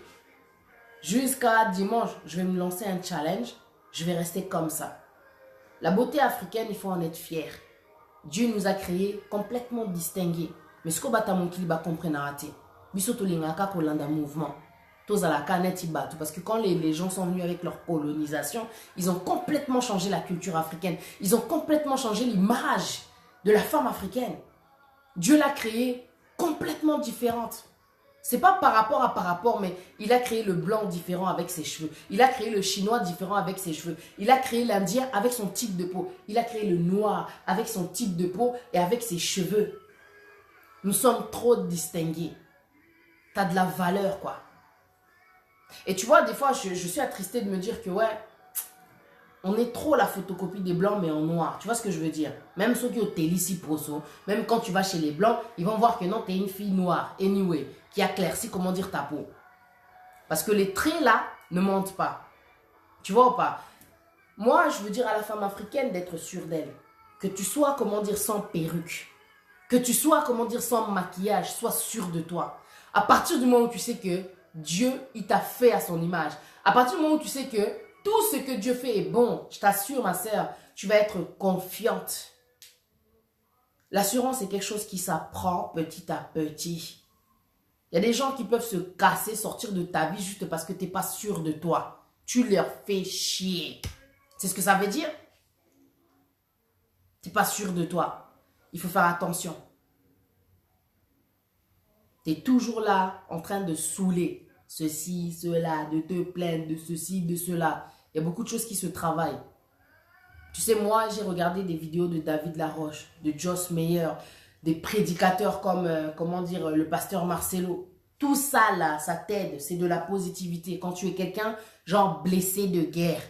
jusqu'à dimanche, je vais me lancer un challenge. Je vais rester comme ça. La beauté africaine, il faut en être fier. Dieu nous a créés complètement distingués. Mais ce que mon kiliba comprenne à rater. Bisoto lingaka kolanda mouvement. Parce que quand les gens sont venus avec leur colonisation, ils ont complètement changé la culture africaine. Ils ont complètement changé l'image de la femme africaine. Dieu l'a créée complètement différente. C'est pas par rapport, mais il a créé le blanc différent avec ses cheveux. Il a créé le chinois différent avec ses cheveux. Il a créé l'indien avec son type de peau. Il a créé le noir avec son type de peau et avec ses cheveux. Nous sommes trop distingués. T'as de la valeur, quoi. Et tu vois, des fois, je suis attristée de me dire que, ouais, on est trop la photocopie des blancs, mais en noir. Tu vois ce que je veux dire? Même ceux qui ont Télissi Proso, même quand tu vas chez les blancs, ils vont voir que non, tu es une fille noire, anyway, qui a éclairci, comment dire, ta peau. Parce que les traits, là, ne mentent pas. Tu vois ou pas? Moi, je veux dire à la femme africaine d'être sûre d'elle. Que tu sois, comment dire, sans perruque. Que tu sois, comment dire, sans maquillage. Sois sûre de toi. À partir du moment où tu sais que Dieu, il t'a fait à son image. À partir du moment où tu sais que tout ce que Dieu fait est bon, je t'assure, ma sœur, tu vas être confiante. L'assurance est quelque chose qui s'apprend petit à petit. Il y a des gens qui peuvent se casser, sortir de ta vie juste parce que tu n'es pas sûr de toi. Tu leur fais chier. C'est ce que ça veut dire? Tu n'es pas sûr de toi. Il faut faire attention. Tu es toujours là en train de saouler ceci, cela, de te plaindre de ceci, de cela. Il y a beaucoup de choses qui se travaillent. Tu sais, moi, j'ai regardé des vidéos de David Laroche, de Joss Meyer, des prédicateurs comme, comment dire, le pasteur Marcelo. Tout ça, là, ça t'aide. C'est de la positivité. Quand tu es quelqu'un, genre, blessé de guerre.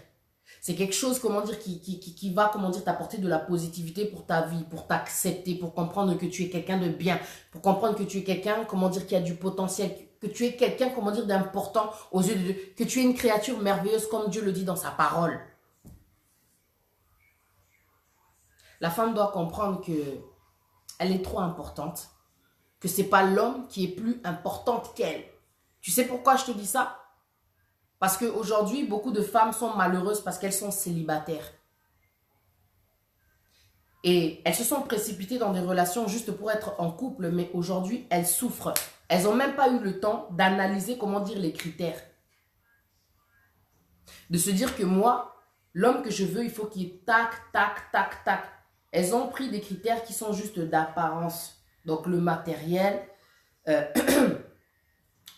C'est quelque chose, comment dire, qui va, comment dire, t'apporter de la positivité pour ta vie, pour t'accepter, pour comprendre que tu es quelqu'un de bien, pour comprendre que tu es quelqu'un, comment dire, qui a du potentiel, que tu es quelqu'un, comment dire, d'important aux yeux de Dieu, que tu es une créature merveilleuse comme Dieu le dit dans sa parole. La femme doit comprendre que elle est trop importante, que c'est pas l'homme qui est plus importante qu'elle. Tu sais pourquoi je te dis ça? Parce qu'aujourd'hui, beaucoup de femmes sont malheureuses parce qu'elles sont célibataires. Et elles se sont précipitées dans des relations juste pour être en couple, mais aujourd'hui, elles souffrent. Elles n'ont même pas eu le temps d'analyser, comment dire, les critères. De se dire que moi, l'homme que je veux, il faut qu'il y ait tac, tac, tac, tac. Elles ont pris des critères qui sont juste d'apparence. Donc le matériel,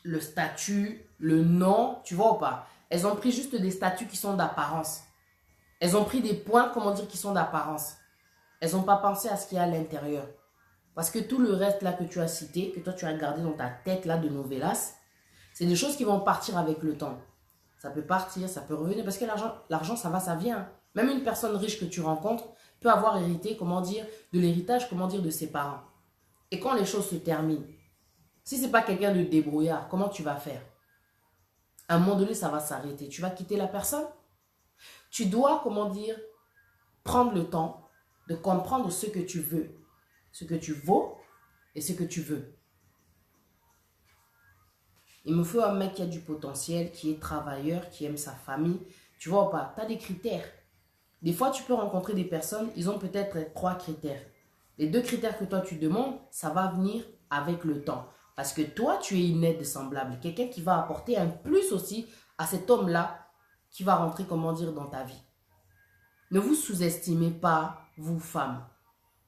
le statut, le nom, tu vois ou pas? Elles ont pris juste des statuts qui sont d'apparence. Elles ont pris des points, comment dire, qui sont d'apparence. Elles n'ont pas pensé à ce qu'il y a à l'intérieur. Parce que tout le reste là que tu as cité, que toi tu as gardé dans ta tête là de novelas, c'est des choses qui vont partir avec le temps. ça peut partir, ça peut revenir. Parce que l'argent, ça va, ça vient. Même une personne riche que tu rencontres peut avoir hérité, comment dire, de l'héritage, comment dire, de ses parents. Et quand les choses se terminent, si ce n'est pas quelqu'un de débrouillard, comment tu vas faire? À un moment donné, ça va s'arrêter. Tu vas quitter la personne. Tu dois, comment dire, prendre le temps de comprendre ce que tu veux, ce que tu vaux et ce que tu veux. Il me faut un mec qui a du potentiel, qui est travailleur, qui aime sa famille. Tu vois ou pas? Tu as des critères. Des fois, tu peux rencontrer des personnes, ils ont peut-être 3 critères. Les 2 critères que toi, tu demandes, ça va venir avec le temps. Parce que toi, tu es une aide semblable. Quelqu'un qui va apporter un plus aussi à cet homme-là qui va rentrer, comment dire, dans ta vie. Ne vous sous-estimez pas, vous femmes.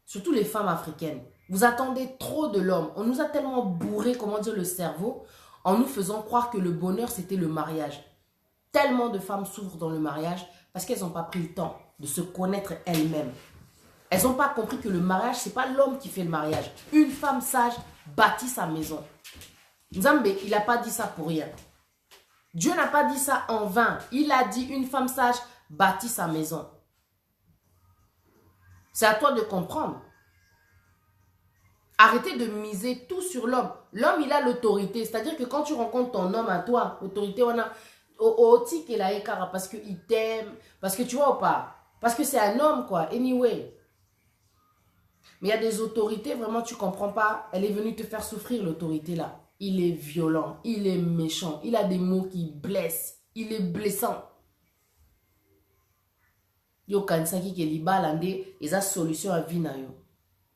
Surtout les femmes africaines. Vous attendez trop de l'homme. On nous a tellement bourré, comment dire, le cerveau en nous faisant croire que le bonheur, c'était le mariage. Tellement de femmes souffrent dans le mariage parce qu'elles n'ont pas pris le temps de se connaître elles-mêmes. Elles n'ont pas compris que le mariage, ce n'est pas l'homme qui fait le mariage. Une femme sage bâtit sa maison. Nzambe, il n'a pas dit ça pour rien. Dieu n'a pas dit ça en vain. Il a dit une femme sage bâtit sa maison. C'est à toi de comprendre. Arrêtez de miser tout sur l'homme. L'homme, il a l'autorité. C'est-à-dire que quand tu rencontres ton homme à toi, l'autorité, on a au tic et la écart parce qu'il t'aime, parce que tu vois ou pas, parce que c'est un homme quoi, anyway. Mais il y a des autorités, vraiment tu comprends pas, elle est venue te faire souffrir l'autorité là. Il est violent, il est méchant, il a des mots qui blessent, il est blessant. Yo kansaki ke libalande, eza solution à vie na yo.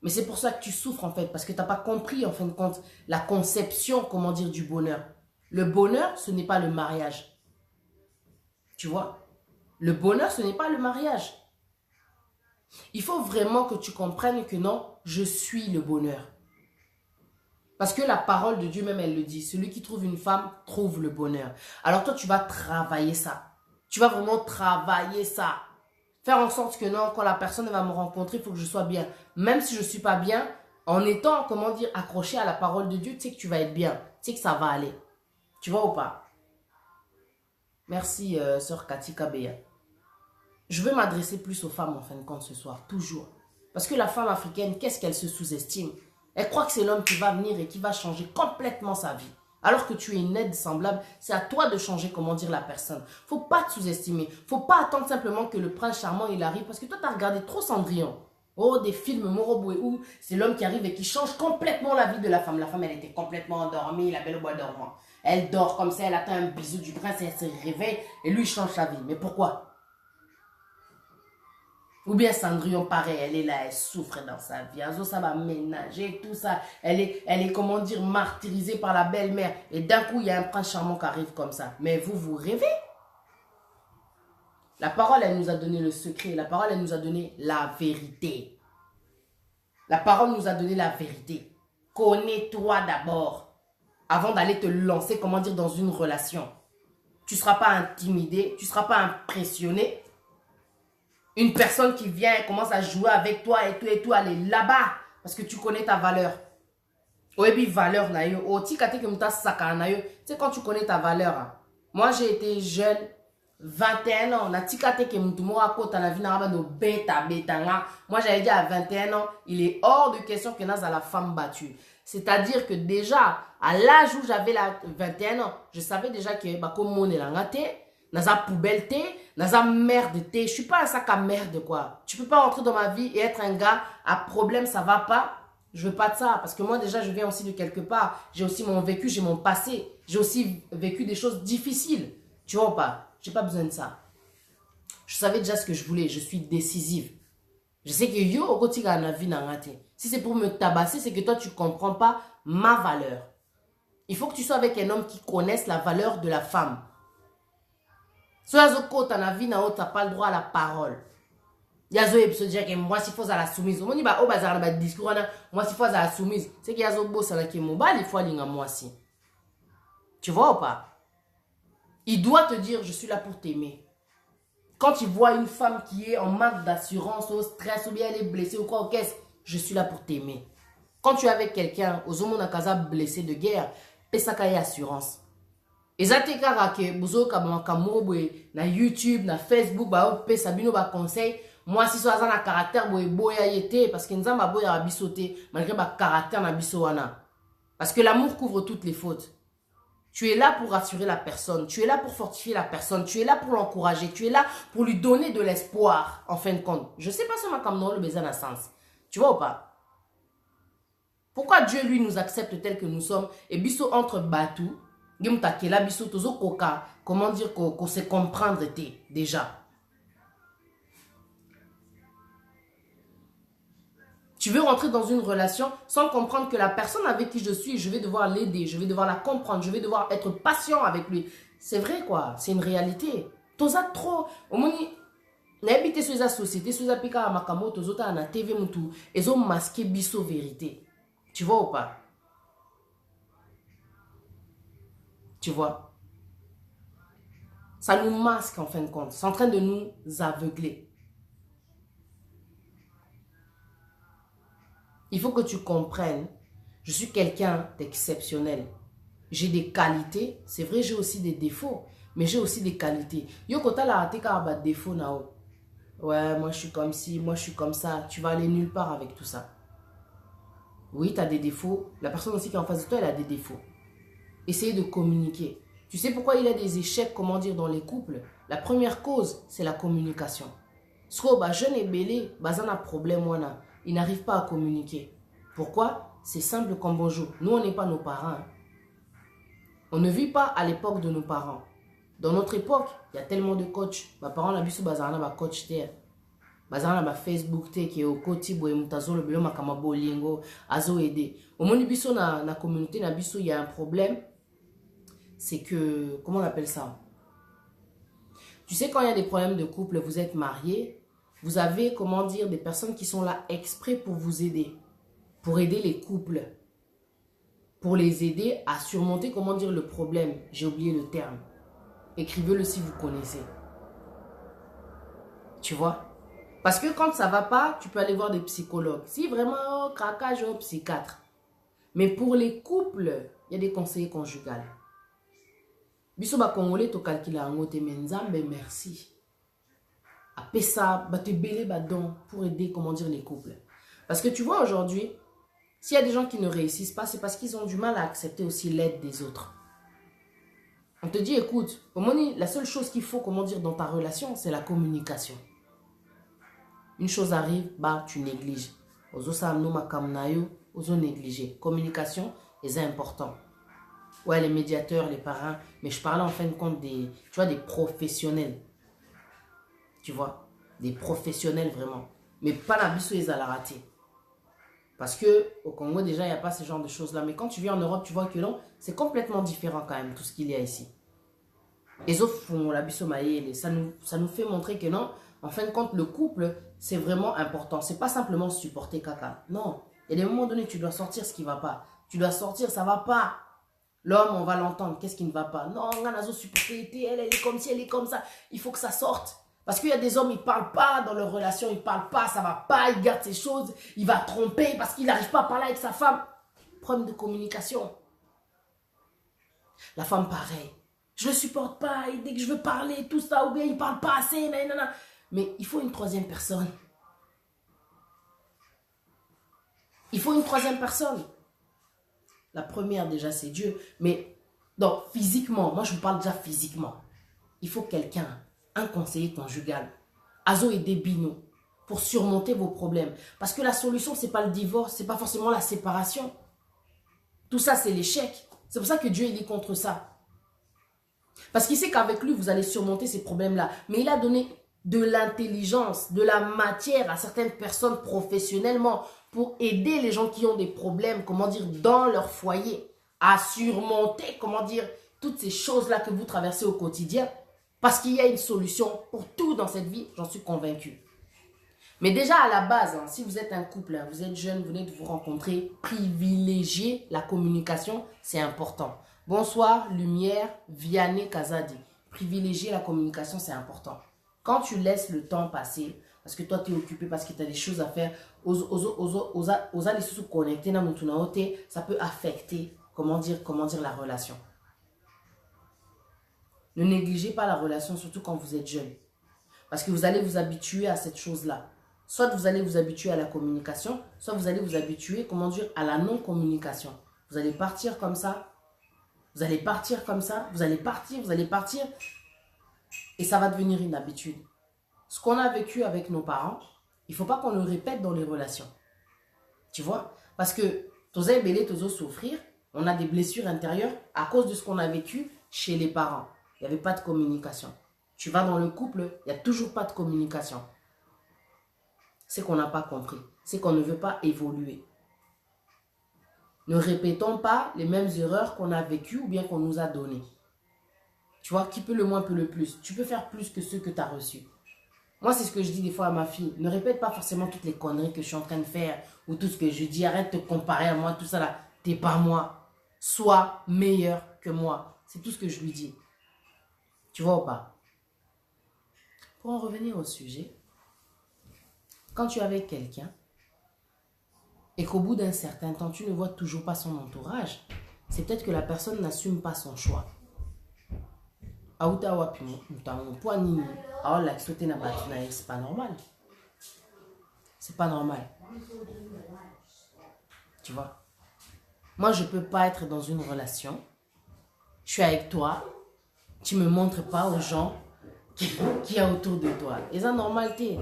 Mais c'est pour ça que tu souffres en fait, parce que tu n'as pas compris en fin de compte la conception, comment dire, du bonheur. Le bonheur, ce n'est pas le mariage. Tu vois? Le bonheur, ce n'est pas le mariage. Il faut vraiment que tu comprennes que non, je suis le bonheur. Parce que la parole de Dieu même, elle le dit. Celui qui trouve une femme, trouve le bonheur. Alors toi, tu vas travailler ça. Tu vas vraiment travailler ça. Faire en sorte que non, quand la personne va me rencontrer, il faut que je sois bien. Même si je ne suis pas bien, en étant, comment dire, accroché à la parole de Dieu, tu sais que tu vas être bien. Tu sais que ça va aller. Tu vois ou pas? Merci, sœur Cathy Kabeya. Je veux m'adresser plus aux femmes en fin de compte ce soir, toujours. Parce que la femme africaine, qu'est-ce qu'elle se sous-estime? Elle croit que c'est l'homme qui va venir et qui va changer complètement sa vie. Alors que tu es une aide semblable, c'est à toi de changer, comment dire, la personne. Faut pas te sous-estimer. Faut pas attendre simplement que le prince charmant, il arrive. Parce que toi, tu as regardé trop Cendrillon. Oh, des films Moroboué où c'est l'homme qui arrive et qui change complètement la vie de la femme. La femme, elle était complètement endormie, la belle au bois dormant. Elle dort comme ça, elle attend un bisou du prince et elle se réveille. Et lui, il change sa vie. Mais pourquoi? Ou bien Cendrillon, pareil, elle est là, elle souffre dans sa vie. Azo, ça va ménager, tout ça. Elle est, comment dire, martyrisée par la belle-mère. Et d'un coup, il y a un prince charmant qui arrive comme ça. Mais vous, vous rêvez? La parole, elle nous a donné le secret. La parole, elle nous a donné la vérité. La parole nous a donné la vérité. Connais-toi d'abord. Avant d'aller te lancer, comment dire, dans une relation. Tu ne seras pas intimidé, tu ne seras pas impressionné. Une personne qui vient et commence à jouer avec toi et tout, elle est là-bas. Parce que tu connais ta valeur. Et puis, valeur, tu sais, quand tu connais ta valeur. Moi, j'ai été jeune, 21 ans. Moi, j'avais dit à 21 ans, il est hors de question que Naz a la femme battue. C'est-à-dire que déjà, à l'âge où j'avais 21 ans, je savais déjà que comme on est là, Naza poubelle thé, naza merde thé. Je suis pas un sac à merde quoi. Tu peux pas rentrer dans ma vie et être un gars à problème, ça va pas. Je veux pas de ça parce que moi déjà je viens aussi de quelque part. J'ai aussi mon vécu, j'ai mon passé. J'ai aussi vécu des choses difficiles. Tu vois ou pas? J'ai pas besoin de ça. Je savais déjà ce que je voulais. Je suis décisive. Je sais que yo au quotidien na vie na raté. Si c'est pour me tabasser, c'est que toi tu comprends pas ma valeur. Il faut que tu sois avec un homme qui connaisse la valeur de la femme. Si tu n'as pas le droit à la parole. Il y a des gens qui disent que moi, si faut à la soumise. On dit que discours, moi, si faut à la soumise. C'est qu'il y a des gens qui disent que il faut aller à moi aussi. Tu vois ou pas? Il doit te dire, je suis là pour t'aimer. Quand tu vois une femme qui est en manque d'assurance, au stress, ou bien elle est blessée ou quoi, qu'est-ce? Je suis là pour t'aimer. Quand tu es avec quelqu'un, aux hommes blessé de guerre, pesa assurance. Ezate kaka ke bozo ka makambo boye na YouTube, na Facebook ba pe sabino ba conseil. Moi si so aza na caractère boye boya yete parce que nzamba boya biso te malgré ba caractère na biso wana. Parce que l'amour couvre toutes les fautes. Tu es là pour rassurer la personne, tu es là pour fortifier la personne, tu es là pour l'encourager, tu es là pour lui donner de l'espoir en fin de compte. Je sais pas si ma kamno le besoin a sens. Tu vois ou pas? Pourquoi Dieu lui nous accepte tel que nous sommes et biso entre batou comment dire qu'on sait comprendre déjà. Tu veux rentrer dans une relation sans comprendre que la personne avec qui je suis, je vais devoir l'aider, je vais devoir la comprendre, je vais devoir être patient avec lui. C'est vrai quoi, c'est une réalité. Toza trop, au moins, n'habitez sur la société, sur la pika makamo, tozota na TV mutu, ils ont masqué biso vérité. Tu vois ou pas? Tu vois? Ça nous masque en fin de compte. C'est en train de nous aveugler. Il faut que tu comprennes. Je suis quelqu'un d'exceptionnel. J'ai des qualités. C'est vrai, j'ai aussi des défauts. Mais j'ai aussi des qualités. Yo kota la raté ka ba défaut nao. Ouais, moi je suis comme ci, moi je suis comme ça. Tu vas aller nulle part avec tout ça. Oui, tu as des défauts. La personne aussi qui est en face de toi, elle a des défauts. Essayez de communiquer. Tu sais pourquoi il y a des échecs, comment dire, dans les couples? La première cause, c'est la communication. Parce que jeune et belé, bazan a problème, ils n'arrivent pas à communiquer. Pourquoi? C'est simple comme bonjour. Nous, on n'est pas nos parents. Hein. On ne vit pas à l'époque de nos parents. Dans notre époque, il y a tellement de coachs. Mes parents ont vu bazan a coach terre. Bazan a Facebook te qui est au côté boy mutazo le belo makamabo lingo azo aider. Au monde biso na communauté na biso, il y a un problème. C'est que, comment on appelle ça? Tu sais, quand il y a des problèmes de couple, vous êtes mariés, vous avez, comment dire, des personnes qui sont là exprès pour vous aider. Pour aider les couples. Pour les aider à surmonter, comment dire, le problème. J'ai oublié le terme. Écrivez-le si vous connaissez. Tu vois? Parce que quand ça ne va pas, tu peux aller voir des psychologues. Si vraiment, craquage, psychiatre. Mais pour les couples, il y a des conseillers conjugaux. Biso ba congolais to calcula ngote menzambe merci. Après ça, ba te belé ba don pour aider comment dire les couples. Parce que tu vois aujourd'hui, s'il y a des gens qui ne réussissent pas, c'est parce qu'ils ont du mal à accepter aussi l'aide des autres. On te dit écoute, la seule chose qu'il faut comment dire dans ta relation, c'est la communication. Une chose arrive, bah tu négliges. Ozo sa no makamnayo, ozo négliger. Communication est important. Ouais, les médiateurs, les parents, mais je parlais en fin de compte des, tu vois, des professionnels. Tu vois, des professionnels vraiment. Mais pas la biso et la rater. Parce que au Congo, déjà, il n'y a pas ce genre de choses-là. Mais quand tu viens en Europe, tu vois que non, c'est complètement différent quand même, tout ce qu'il y a ici. Les autres font la biso maïe, ça nous fait montrer que non, en fin de compte, le couple, c'est vraiment important. C'est pas simplement supporter caca. Non, il y a des moments donnés, tu dois sortir ce qui ne va pas. Tu dois sortir, ça ne va pas. L'homme, on va l'entendre. Qu'est-ce qui ne va pas? Non, elle est comme ci, elle est comme ça. Il faut que ça sorte. Parce qu'il y a des hommes, ils ne parlent pas dans leur relation. Ils ne parlent pas, ça ne va pas. Ils gardent ces choses. Il va tromper parce qu'il n'arrive pas à parler avec sa femme. Problème de communication. La femme, pareil. Je ne le supporte pas. Et dès que je veux parler, tout ça, ou bien il ne parle pas assez. Nanana. Mais il faut une troisième personne. Il faut une troisième personne. La première, déjà, c'est Dieu. Mais, donc, physiquement, moi, je vous parle déjà physiquement. Il faut quelqu'un, un conseiller conjugal, Azo et Debino, pour surmonter vos problèmes. Parce que la solution, ce n'est pas le divorce, ce n'est pas forcément la séparation. Tout ça, c'est l'échec. C'est pour ça que Dieu, il est contre ça. Parce qu'il sait qu'avec lui, vous allez surmonter ces problèmes-là. Mais il a donné de l'intelligence, de la matière à certaines personnes professionnellement pour aider les gens qui ont des problèmes, comment dire, dans leur foyer, à surmonter, comment dire, toutes ces choses-là que vous traversez au quotidien, parce qu'il y a une solution pour tout dans cette vie, j'en suis convaincue. Mais déjà à la base, hein, si vous êtes un couple, hein, vous êtes jeune, vous venez de vous rencontrer, privilégiez la communication, c'est important. Bonsoir, Lumière, Vianney Kazadi. Privilégier la communication, c'est important. Quand tu laisses le temps passer, parce que toi, tu es occupé, parce que tu as des choses à faire, ça peut affecter, comment dire la relation. Ne négligez pas la relation, surtout quand vous êtes jeune. Parce que vous allez vous habituer à cette chose-là. Soit vous allez vous habituer à la communication, soit vous allez vous habituer, comment dire, à la non-communication. Vous allez partir comme ça, vous allez partir comme ça, vous allez partir, et ça va devenir une habitude. Ce qu'on a vécu avec nos parents, il ne faut pas qu'on le répète dans les relations. Tu vois? Parce que t'oses belé, t'oses souffrir, on a des blessures intérieures à cause de ce qu'on a vécu chez les parents. Il n'y avait pas de communication. Tu vas dans le couple, il n'y a toujours pas de communication. C'est qu'on n'a pas compris. C'est qu'on ne veut pas évoluer. Ne répétons pas les mêmes erreurs qu'on a vécues ou bien qu'on nous a données. Tu vois, qui peut le moins peut le plus. Tu peux faire plus que ceux que tu as reçus. Moi, c'est ce que je dis des fois à ma fille. Ne répète pas forcément toutes les conneries que je suis en train de faire ou tout ce que je dis. Arrête de te comparer à moi, tout ça là. T'es pas moi. Sois meilleur que moi. C'est tout ce que je lui dis. Tu vois ou pas? Pour en revenir au sujet, quand tu es avec quelqu'un et qu'au bout d'un certain temps, tu ne vois toujours pas son entourage, c'est peut-être que la personne n'assume pas son choix. C'est pas normal. C'est pas normal. Tu vois? Moi, je ne peux pas être dans une relation. Je suis avec toi. Tu ne me montres pas aux gens qui y a autour de toi. Et ça, normalité.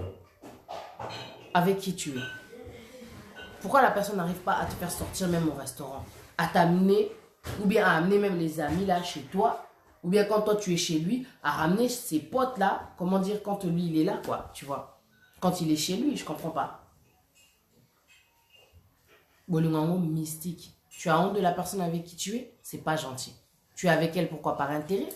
Avec qui tu es. Pourquoi la personne n'arrive pas à te faire sortir même au restaurant? À t'amener, ou bien à amener même les amis là chez toi. Ou bien quand toi tu es chez lui, à ramener ses potes là. Comment dire, quand lui il est là quoi, tu vois. Quand il est chez lui, je comprends pas. Bolingango mystique. Tu as honte de la personne avec qui tu es, c'est pas gentil. Tu es avec elle pourquoi? Par intérêt?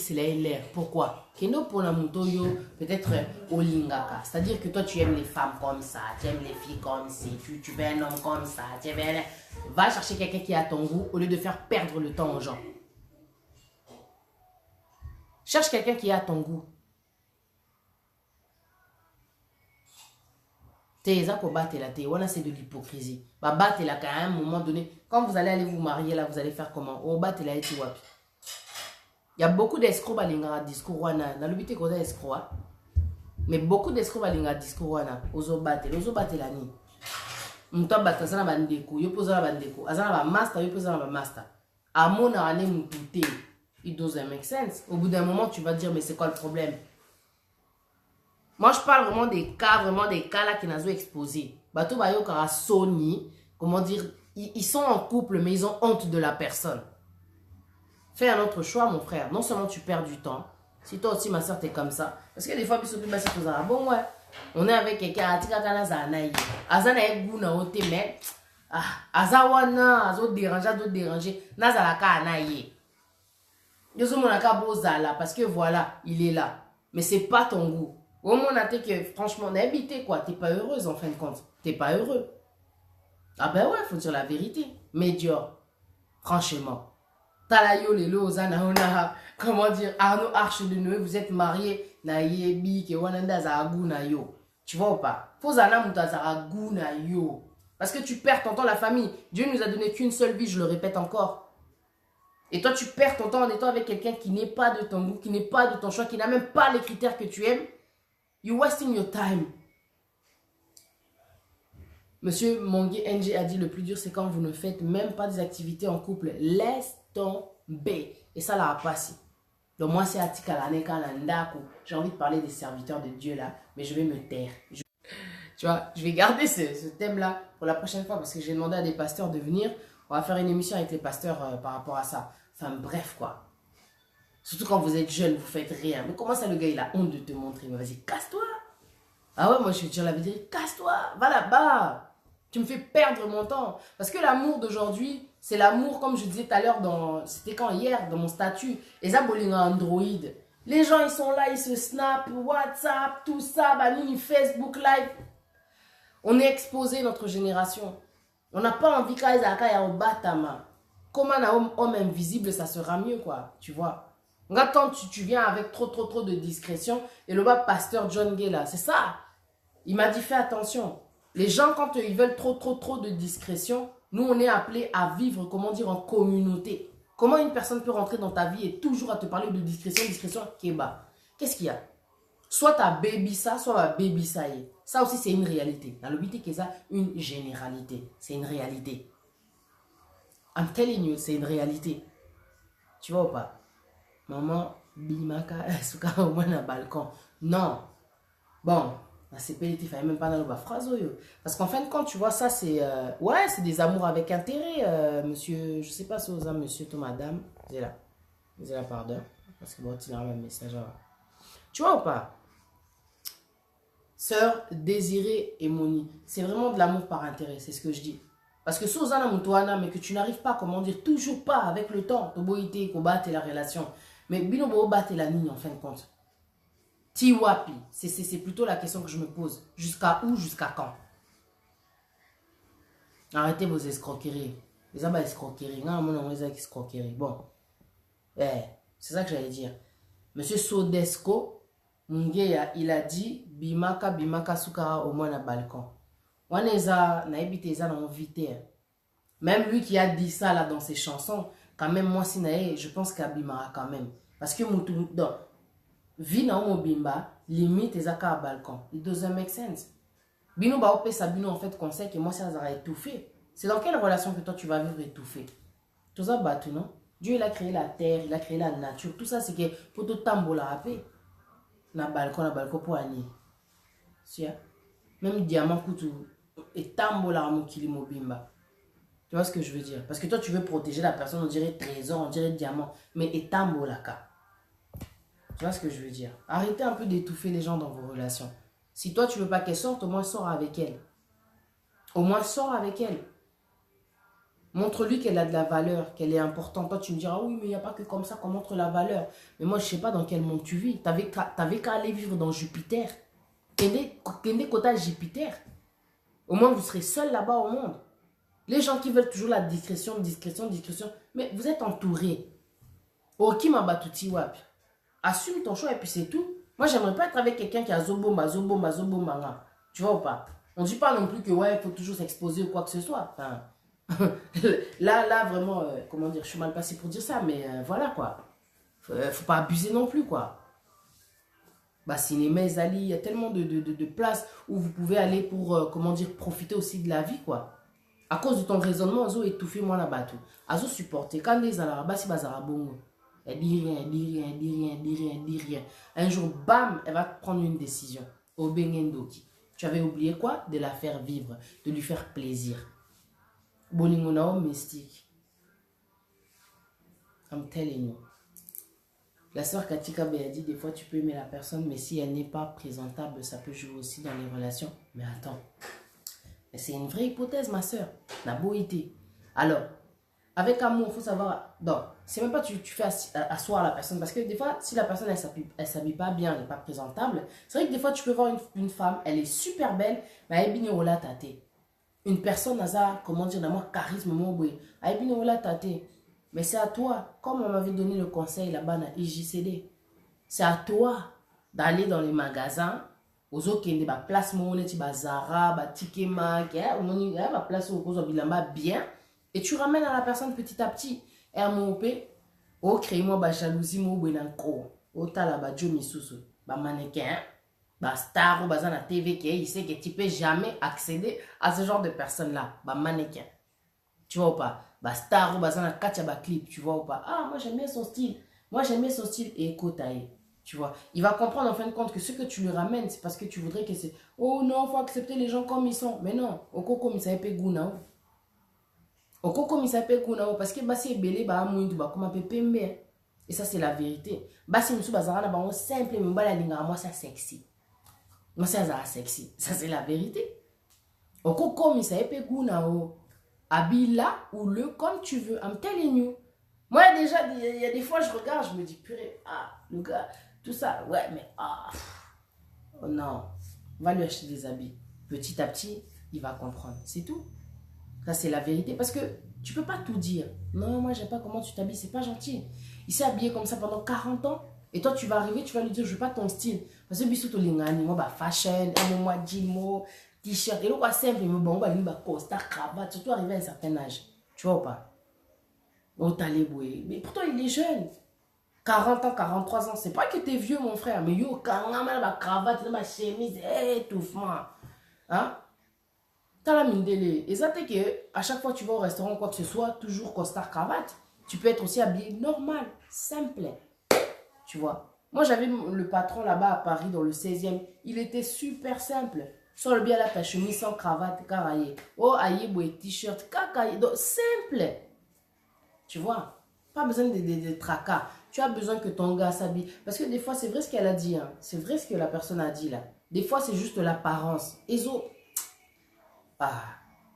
L'air. Pourquoi? Peut-être au lingaka. C'est-à-dire que toi tu aimes les femmes comme ça, tu aimes les filles comme ci, tu veux un homme comme ça, tu veux un... Va chercher quelqu'un qui a ton goût au lieu de faire perdre le temps aux gens. Cherche quelqu'un qui a ton goût. C'est de l'hypocrisie. Il y a un moment donné, quand vous allez aller vous marier là, vous allez faire comment? Il y a beaucoup d'escrocs qui ont discours. Mais beaucoup d'escrocs qui ont discours. Ozo bate la ni. Muta bata sana bandeko, yo poza bandeko. Azana ba master, yo poza ba master. Amona ane mutute. It doesn't make sense. Au bout d'un moment, tu vas dire mais c'est quoi le problème? Moi, je parle vraiment des cas là qui n'ont exposé. Bato bayo kara Sony, comment dire, ils sont en couple mais ils ont honte de la personne. Fais un autre choix, mon frère. Non seulement tu perds du temps, si toi aussi, ma soeur, t'es comme ça. Parce que des fois, bon, ouais, on est avec quelqu'un, Azana est gouna ote, mais Azawana, Azo déranger, Nazalaka anaye. Yozo monaka bozala, parce que voilà, il est là. Mais c'est pas ton goût. Au moins, on a été que, franchement, on a habité, quoi. T'es pas heureuse, en fin de compte. T'es pas heureux. Ah ben ouais, faut dire la vérité. Médiocre. Franchement. Talayo lelo ozana ona comment dire Arnaud Arche de Noé, vous êtes mariés na yebi ke wananda za aguna yo. Tu vois ou pas? Faut zana mutaza aguna yo. Parce que tu perds ton temps, la famille. Dieu nous a donné qu'une seule vie, je le répète encore. Et toi tu perds ton temps en étant avec quelqu'un qui n'est pas de ton goût, qui n'est pas de ton choix, qui n'a même pas les critères que tu aimes. You're wasting your time. Monsieur Mongé NG a dit le plus dur c'est quand vous ne faites même pas des activités en couple. Laisse tomber. Et ça l'a passé. Donc moi c'est Atika Laneka. J'ai envie de parler des serviteurs de Dieu là, mais je vais me taire. Tu vois, je vais garder ce thème là pour la prochaine fois parce que j'ai demandé à des pasteurs de venir. On va faire une émission avec les pasteurs par rapport à ça. Enfin bref quoi. Surtout quand vous êtes jeune, vous faites rien. Mais comment ça le gars il a honte de te montrer? Mais vas-y, casse-toi. Ah ouais, moi je vais te dire la vérité, casse-toi, va là-bas. Tu me fais perdre mon temps. Parce que l'amour d'aujourd'hui, c'est l'amour, comme je disais tout à l'heure, c'était quand hier, dans mon statut. Les abonnés Android. Les gens, ils sont là, ils se snap, WhatsApp, tout ça, Banini, Facebook Live. On est exposé, notre génération. On n'a pas envie qu'à batama. Comme un homme invisible, ça sera mieux, quoi. Tu vois. Regarde quand tu viens avec trop de discrétion. Et le bas pasteur John Gay, là, c'est ça. Il m'a dit, fais attention. Les gens, quand ils veulent trop de discrétion, nous, on est appelés à vivre, comment dire, en communauté. Comment une personne peut rentrer dans ta vie et toujours à te parler de discrétion, discrétion, Kéba? Qu'est-ce qu'il y a? Soit tu as baby ça, soit tu as baby ça. Ça aussi, c'est une réalité. Dans le but, c'est ça une généralité. C'est une réalité. I'm telling you, c'est une réalité. Tu vois ou pas? Maman, bimaka, souka au moins un balcon. Non. Bon, c'est pélitif, il n'y a même pas dans le phrase. Parce qu'en fin de compte, tu vois, ça, c'est ouais, c'est des amours avec intérêt, monsieur. Je sais pas si vous monsieur ou madame. C'est là, pardon. Parce que bon, tu as un message. Tu vois ou pas? Sœur, Désiré et Moni, c'est vraiment de l'amour par intérêt, c'est ce que je dis. Parce que si vous avez mais que tu n'arrives pas, comment dire, toujours pas avec le temps, tu boité, combattre la relation. Mais bino battre la ligne en fin de compte. Tiwapi, c'est plutôt la question que je me pose. Jusqu'à où, jusqu'à quand? Arrêtez vos escroqueries. Les abats escroqueries. Non, mon nom est escroqueries. Bon. C'est ça que j'allais dire. Monsieur Sodesco, Mungeya, il a dit bimaka sukara au moins na balcon. Waneza na ebiteza na invité. Même lui qui a dit ça là dans ses chansons, quand même moi si nae, je pense qu'il bimara quand même parce que mutu dans vie na mo bimba limite ezaka à balcon. It doesn't make sense. Bino ba opé Sabino en fait conseil que moi ça va étouffé. C'est dans quelle relation que toi tu vas vivre étouffé? Tout ça battu non? Dieu il a créé la terre, il a créé la nature, tout ça c'est que pour tout tambola rapé. Na balcon pour ani. Même diamant coûte et tambola mokili mobimba. Tu vois ce que je veux dire? Parce que toi tu veux protéger la personne, on dirait trésor, on dirait diamant, mais et tambola ka. Tu vois ce que je veux dire? Arrêtez un peu d'étouffer les gens dans vos relations. Si toi tu veux pas qu'elle sorte, au moins sors avec elle. Au moins sors avec elle. Montre-lui qu'elle a de la valeur, qu'elle est importante. Toi, tu me diras, oui, mais il n'y a pas que comme ça qu'on montre la valeur. Mais moi, je ne sais pas dans quel monde tu vis. Tu avais qu'à aller vivre dans Jupiter. Kende Kota Jupiter. Au moins, vous serez seul là-bas au monde. Les gens qui veulent toujours la discrétion, discrétion, discrétion. Mais vous êtes entouré. Oki Mabatuti Wap. Assume ton choix et puis c'est tout. Moi, j'aimerais pas être avec quelqu'un qui a zobomba. Tu vois ou pas? On ne dit pas non plus que, ouais, il faut toujours s'exposer ou quoi que ce soit. Enfin... là, vraiment, comment dire, je suis mal passé pour dire ça, mais voilà quoi. Faut pas abuser non plus quoi. Bah, cinéma, Zali, il y a tellement de places où vous pouvez aller pour, comment dire, profiter aussi de la vie quoi. À cause de ton raisonnement, Azo étouffé moi là-bas tout. Azo supporter. Quand les Arabes, si Bazara bongo, elle dit rien, elle dit rien, elle dit rien, elle dit rien, elle dit rien. Un jour, bam, elle va prendre une décision. Au Bengendoki. Tu avais oublié quoi? De la faire vivre, de lui faire plaisir. Bolingonao mystique. I'm telling you. La sœur Katika a dit des fois tu peux aimer la personne, mais si elle n'est pas présentable, ça peut jouer aussi dans les relations. Mais attends. C'est une vraie hypothèse, ma sœur. La beauté. Alors, avec amour, il faut savoir. Non, c'est même pas tu fais asseoir la personne. Parce que des fois, si la personne elle s'habille pas bien, elle n'est pas présentable, c'est vrai que des fois tu peux voir une femme, elle est super belle, mais elle est bien au tâté. Une personne a, comment dire, d'avoir charisme, mais c'est à toi, comme on m'avait donné le conseil là-bas dans IJCD, c'est à toi d'aller dans les magasins, aux autres qui ont des places, Zara, Tikema, place bien, et tu ramènes à la personne petit à petit. Et à mon crée-moi jalousie, mannequin. Bah star ou bah la TV qui il sait que tu peux jamais accéder à ce genre de personnes là bah mannequin tu vois ou pas bah star ou bah la katia bah clip tu vois ou pas ah moi j'aime bien son style et écoute tu vois il va comprendre en fin de compte que ce que tu lui ramènes c'est parce que tu voudrais que c'est oh non faut accepter les gens comme ils sont mais non au coco il s'appelle gouna au coco il s'appelle gouna parce que bah c'est belé bah mouindou bah comme un peu pembe et ça c'est la vérité bah c'est une sous bazara bah simple mais bah la ligne moi ça sexy. Moi, c'est sexy. Ça, c'est la vérité. Au comme ça épée habille là ou le comme tu veux. I'm telling you. Moi, déjà, il y a des fois, je regarde, je me dis, purée, ah, le gars, tout ça, ouais, mais ah, oh non, va lui acheter des habits. Petit à petit, il va comprendre. C'est tout. Ça, c'est la vérité. Parce que tu peux pas tout dire. Non, moi, j'aime pas comment tu t'habilles, c'est pas gentil. Il s'est habillé comme ça pendant 40 ans. Et toi, tu vas arriver, tu vas lui dire, je veux pas ton style. Parce que biso to lingani, moi, fashion, moi, jean, t-shirt. Et le quoi simple, mais bon, bah, costard, cravate, surtout arrivé à un certain âge. Tu vois ou pas? Oh, t'as les bouées. Mais pourtant, il est jeune. 40 ans, 43 ans. C'est pas que t'es vieux, mon frère. Mais yo, quand on a ma cravate, ma chemise, étouffement. Hein? T'as la mine délai. Et ça, c'est que à chaque fois que tu vas au restaurant, quoi que ce soit, toujours costard cravate. Tu peux être aussi habillé normal, simple. Tu vois. Moi, j'avais le patron là-bas à Paris, dans le 16e. Il était super simple. Sur le bien là, ta chemise sans cravate, caraye. Oh, aïe, boué, t-shirt, cacaille. Donc, simple. Tu vois. Pas besoin de tracas. Tu as besoin que ton gars s'habille. Parce que des fois, c'est vrai ce qu'elle a dit. Hein. C'est vrai ce que la personne a dit là. Des fois, c'est juste l'apparence. Et ah,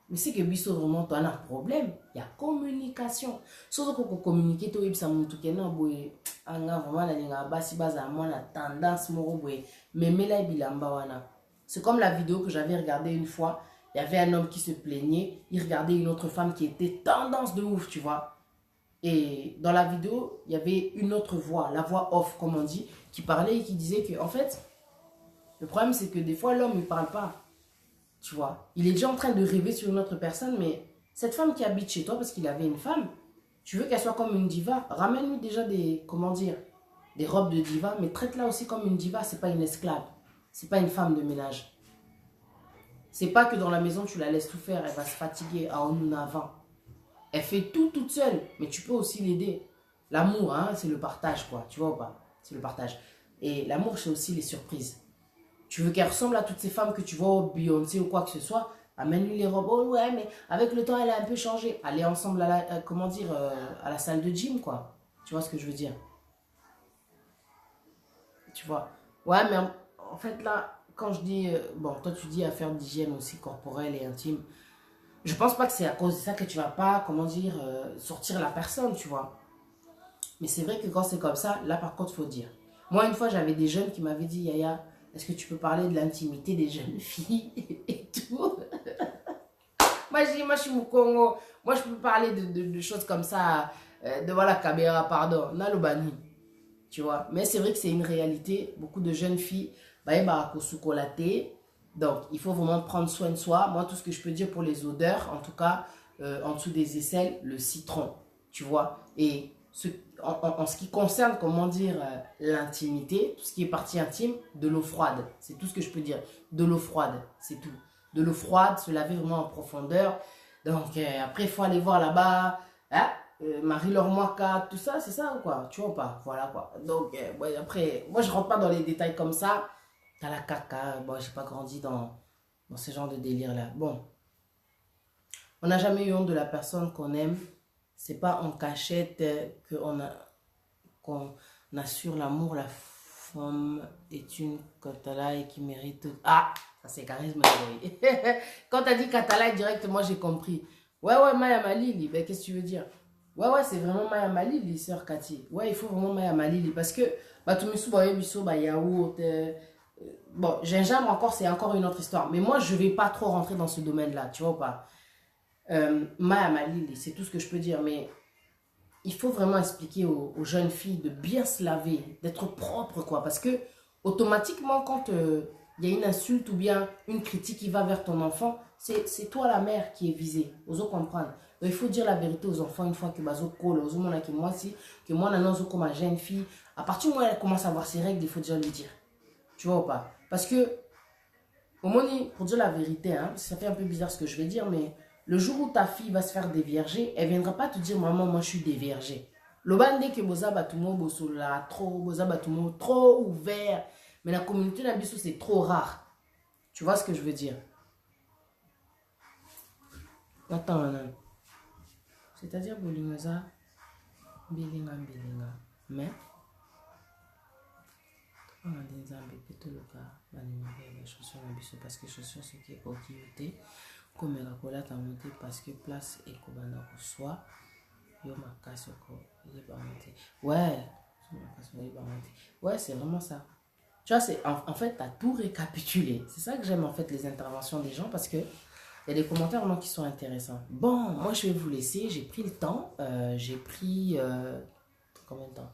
mais c'est que biso vraiment tu as un problème, il y a communication. Sauf que communiquer to ibsa mutu kena boy anga vraiment na linga basi baza moi na tendance moro boy memela bilamba wana. C'est comme la vidéo que j'avais regardée une fois, il y avait un homme qui se plaignait, il regardait une autre femme qui était tendance de ouf, tu vois. Et dans la vidéo, il y avait une autre voix, la voix off comme on dit, qui parlait et qui disait que en fait, le problème c'est que des fois l'homme il parle pas. Tu vois, il est déjà en train de rêver sur une autre personne, mais cette femme qui habite chez toi, parce qu'il avait une femme, tu veux qu'elle soit comme une diva, ramène-lui déjà des, comment dire, des robes de diva, mais traite-la aussi comme une diva, c'est pas une esclave, c'est pas une femme de ménage. C'est pas que dans la maison, tu la laisses tout faire, elle va se fatiguer à en avant. Elle fait tout toute seule, mais tu peux aussi l'aider. L'amour, hein, c'est le partage, quoi, tu vois ou pas? C'est le partage. Et l'amour, c'est aussi les surprises. Tu veux qu'elle ressemble à toutes ces femmes que tu vois au Beyoncé ou quoi que ce soit, amène-lui les robes. Oh ouais, mais avec le temps, elle a un peu changé. Allez ensemble à la, comment dire, à la salle de gym, quoi. Tu vois ce que je veux dire? Tu vois? Ouais, mais en fait, là, quand je dis... bon, toi, tu dis affaire d'hygiène aussi corporelle et intime. Je pense pas que c'est à cause de ça que tu vas pas, comment dire, sortir la personne, tu vois. Mais c'est vrai que quand c'est comme ça, là, par contre, il faut dire. Moi, une fois, j'avais des jeunes qui m'avaient dit, Yaya, est-ce que tu peux parler de l'intimité des jeunes filles et tout? Moi, je dis, moi, je suis au Congo. Moi, je peux parler de choses comme ça devant la caméra, pardon. On a le banni, tu vois. Mais c'est vrai que c'est une réalité. Beaucoup de jeunes filles, bah, donc, il faut vraiment prendre soin de soi. Moi, tout ce que je peux dire pour les odeurs, en tout cas, en dessous des aisselles, le citron, tu vois. Et en ce qui concerne, comment dire, l'intimité, tout ce qui est partie intime, de l'eau froide. C'est tout ce que je peux dire. De l'eau froide, c'est tout. De l'eau froide, se laver vraiment en profondeur. Donc, après, il faut aller voir là-bas, hein, Marie-Laure Mwaka, tout ça, c'est ça ou quoi? Tu vois pas? Voilà quoi. Donc, ouais, après, moi, je rentre pas dans les détails comme ça. T'as la caca, bon, j'ai pas grandi dans ce genre de délire-là. Bon, on n'a jamais eu honte de la personne qu'on aime. C'est pas en cachette qu'on assure l'amour. La femme est une Katala et qui mérite... Ah, ça c'est charisme. Quand t'as dit Katala, directement j'ai compris. Ouais, ouais, Maya Malili, ben qu'est-ce que tu veux dire? Ouais, ouais, c'est vraiment Maya Malili, sœur Cathy. Ouais, il faut vraiment Maya Malili parce que, bah, tout miso, bah, biso, bah, yaourt, bon, gingembre encore, c'est encore une autre histoire. Mais moi, je vais pas trop rentrer dans ce domaine-là, tu vois ou pas? Maya Malili, c'est tout ce que je peux dire, mais il faut vraiment expliquer aux jeunes filles de bien se laver, d'être propre, quoi. Parce que, automatiquement, quand il y a une insulte ou bien une critique qui va vers ton enfant, c'est toi la mère qui est visée. Vous comprendre. Donc, il faut dire la vérité aux enfants une fois que bazo colle, aux hommes qui moi si, que moi nanzo comme ma jeune fille, à partir du moment où elle commence à avoir ses règles, il faut déjà lui dire. Tu vois ou pas? Parce que, au moins, pour dire la vérité, hein, ça fait un peu bizarre ce que je vais dire, mais le jour où ta fille va se faire dévierger, elle ne viendra pas te dire, maman, moi je suis déviergée. Le bande que boza batumo bosola trop, boza batumo trop ouvert, mais la communauté d'Abisso c'est trop rare. Tu vois ce que je veux dire? Attends, c'est-à-dire bolingoza, bilinga, bilinga, mais on a des amis plutôt le cas, les chaussures d'Abisso parce que chaussures c'est qui est occupé. Comme la cola t'a monté parce que place et kobana reçoit yo makasi ko yeba monté ouais ouais c'est vraiment ça, tu vois. C'est en fait t'as tout récapitulé. C'est ça que j'aime en fait les interventions des gens parce que il y a des commentaires vraiment qui sont intéressants. Bon, moi je vais vous laisser, j'ai pris le temps, j'ai pris combien de temps?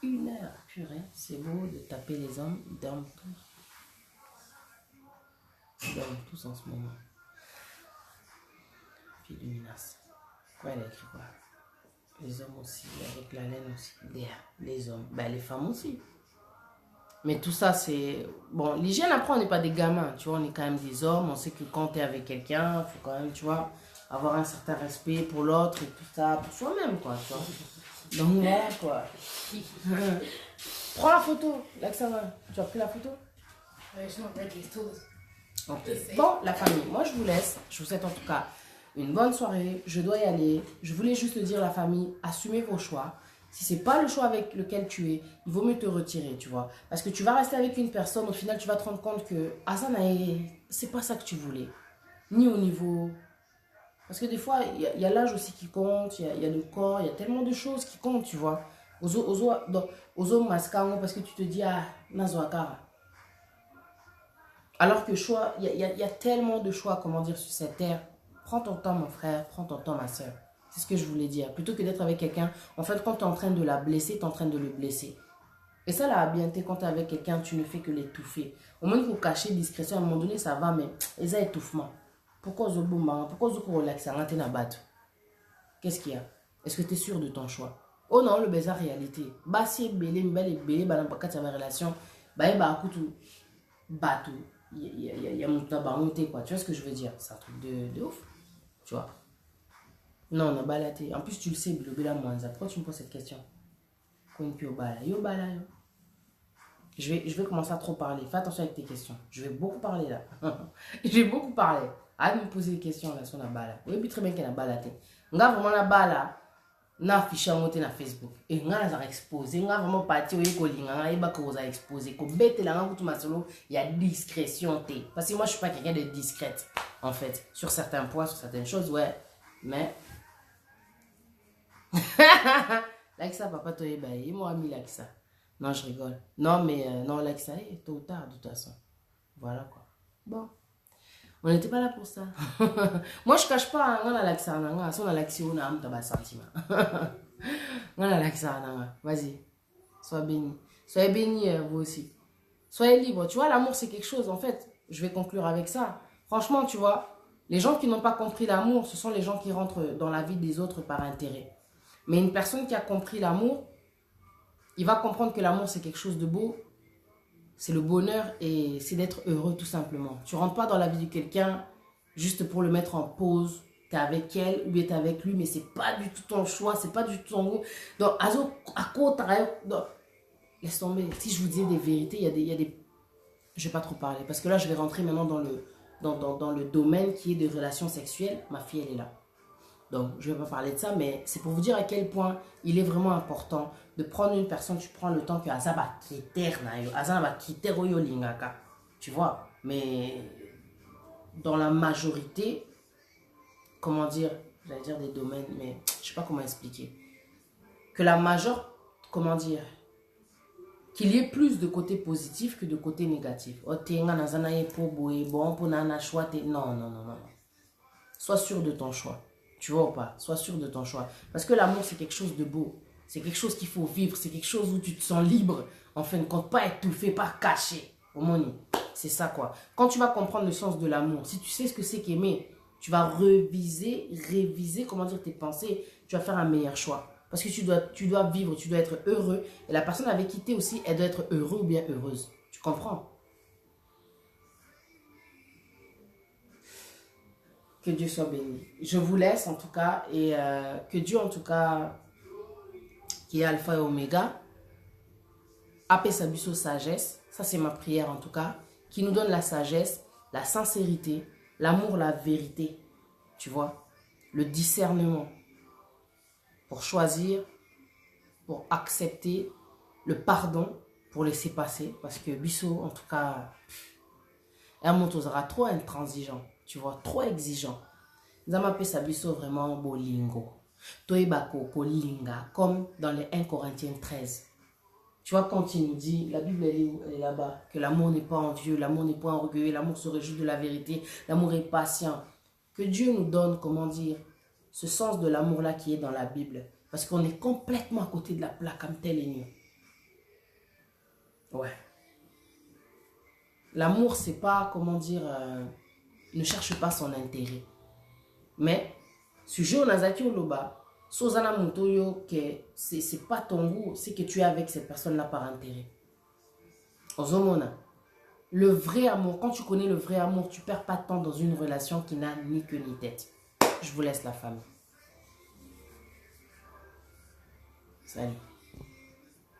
1 heure, purée, c'est beau de taper les hommes, ils dorment tous en ce moment. Puis Luminas. Quoi, elle a écrit quoi? Les hommes aussi, avec la laine aussi. Les hommes, ben, les femmes aussi. Mais tout ça, c'est... Bon, l'hygiène, après, on n'est pas des gamins, tu vois, on est quand même des hommes. On sait que quand tu es avec quelqu'un, il faut quand même, tu vois, avoir un certain respect pour l'autre et tout ça, pour soi-même, quoi, tu vois. Donc, voilà, quoi. Prends la photo, là que ça va. Tu as pris la photo? Okay. Bon, la famille, moi, je vous laisse. Je vous souhaite en tout cas une bonne soirée. Je dois y aller. Je voulais juste dire, la famille, assumez vos choix. Si c'est pas le choix avec lequel tu es, il vaut mieux te retirer, tu vois. Parce que tu vas rester avec une personne, au final, tu vas te rendre compte que c'est pas ça que tu voulais. Ni au niveau... Parce que des fois, il y a l'âge aussi qui compte, il y a le corps, il y a tellement de choses qui comptent, tu vois. Aux hommes masquants, parce que tu te dis, ah, nazoakara. Alors que choix, il y a tellement de choix, comment dire, sur cette terre. Prends ton temps, mon frère, prends ton temps, ma soeur. C'est ce que je voulais dire. Plutôt que d'être avec quelqu'un, en fait, quand tu es en train de la blesser, tu es en train de le blesser. Et ça, la habileté, quand tu es avec quelqu'un, tu ne fais que l'étouffer. Au moins, il faut cacher discrétion. À un moment donné, ça va, mais ils ont étouffement. Pourquoi vous vous relaxez? Qu'est-ce qu'il y a? Est-ce que tu es sûr de ton choix? Oh non, le baiser réalité. Bah, si belé, belé, bah, dans le relation, bah, bah, bateau. Il y a mon tabac quoi. Tu vois ce que je veux dire? C'est un truc de ouf. Tu vois? Non, on a balaté. En plus, tu le sais, Bilobela Mwanza. Pourquoi tu me poses cette question? Yo bala, yo. Je vais commencer à trop parler. Fais attention avec tes questions. Je vais beaucoup parler là. Je vais beaucoup parler. Arrête de me poser des questions là sur la bala. Oui, puis très bien qu'elle a balaté. Nga vraiment la bala. Na affiché en na Facebook. Et nga la exposé. Nga vraiment parti au écolinga. Nga iba ko za exposé. Ko bête la nga kutu masolo. Il y a discrétion té. Parce que moi je suis pas quelqu'un de discrète. En fait. Sur certains points, sur certaines choses, ouais. Mais. Like ça, papa, toi, il m'a mis like ça. Non, je rigole. Non, mais non, like ça, tôt ou tard, de toute façon. Voilà quoi. Bon. On n'était pas là pour ça. Moi, je cache pas. On a like ça. On a like ça. On a un sentiment. On a like ça. Vas-y. Sois béni. Soyez béni, vous aussi. Soyez libre. Tu vois, l'amour, c'est quelque chose. En fait, je vais conclure avec ça. Franchement, tu vois, les gens qui n'ont pas compris l'amour, ce sont les gens qui rentrent dans la vie des autres par intérêt. Mais une personne qui a compris l'amour, il va comprendre que l'amour, c'est quelque chose de beau. C'est le bonheur et c'est d'être heureux, tout simplement. Tu ne rentres pas dans la vie de quelqu'un juste pour le mettre en pause. Tu es avec elle ou tu es avec lui, mais ce n'est pas du tout ton choix, c'est pas du tout ton goût. Donc, laisse tomber. Si je vous dis des vérités, il y a des... Je ne vais pas trop parler parce que là, je vais rentrer maintenant dans le domaine qui est de relations sexuelles. Ma fille, elle est là. Donc, je ne vais pas parler de ça, mais c'est pour vous dire à quel point il est vraiment important de prendre une personne, tu prends le temps que Azaba critère, tu vois. Mais dans la majorité, comment dire, j'allais dire des domaines, mais je ne sais pas comment expliquer. Que la majeure, comment dire, qu'il y ait plus de côté positif que de côté négatif. Non, non, non, non. Sois sûr de ton choix. Tu vois ou pas? Sois sûr de ton choix. Parce que l'amour, c'est quelque chose de beau. C'est quelque chose qu'il faut vivre. C'est quelque chose où tu te sens libre. En fin de compte, pas étouffé, pas caché. C'est ça quoi. Quand tu vas comprendre le sens de l'amour, si tu sais ce que c'est qu'aimer, tu vas réviser, comment dire, tes pensées. Tu vas faire un meilleur choix. Parce que tu dois vivre, tu dois être heureux. Et la personne avec qui tu es aussi, elle doit être heureux ou bien heureuse. Tu comprends? Que Dieu soit béni. Je vous laisse en tout cas et que Dieu en tout cas, qui est alpha et oméga, appelle sa busso sagesse, ça c'est ma prière en tout cas, qui nous donne la sagesse, la sincérité, l'amour, la vérité, tu vois, le discernement pour choisir, pour accepter, le pardon pour laisser passer, parce que Bisso en tout cas, un mot sera trop intransigeant. Tu vois, trop exigeant. Nous avons appelé ça biso vraiment bolingo. Toibako, kolinga, comme dans les 1 Corinthiens 13. Tu vois, quand il nous dit, la Bible elle est là-bas, que l'amour n'est pas envieux, l'amour n'est pas orgueilleux, l'amour se réjouit de la vérité, l'amour est patient. Que Dieu nous donne, comment dire, ce sens de l'amour-là qui est dans la Bible. Parce qu'on est complètement à côté de la plaque, comme tel et nu. Ouais. L'amour, c'est pas, comment dire... ne cherche pas son intérêt. Mais, sujet au Nazaki Oloba, Sozana Montoyo, que c'est pas ton goût, c'est que tu es avec cette personne-là par intérêt. Ozomona. Le vrai amour, quand tu connais le vrai amour, tu perds pas de temps dans une relation qui n'a ni queue ni tête. Je vous laisse la famille. Salut.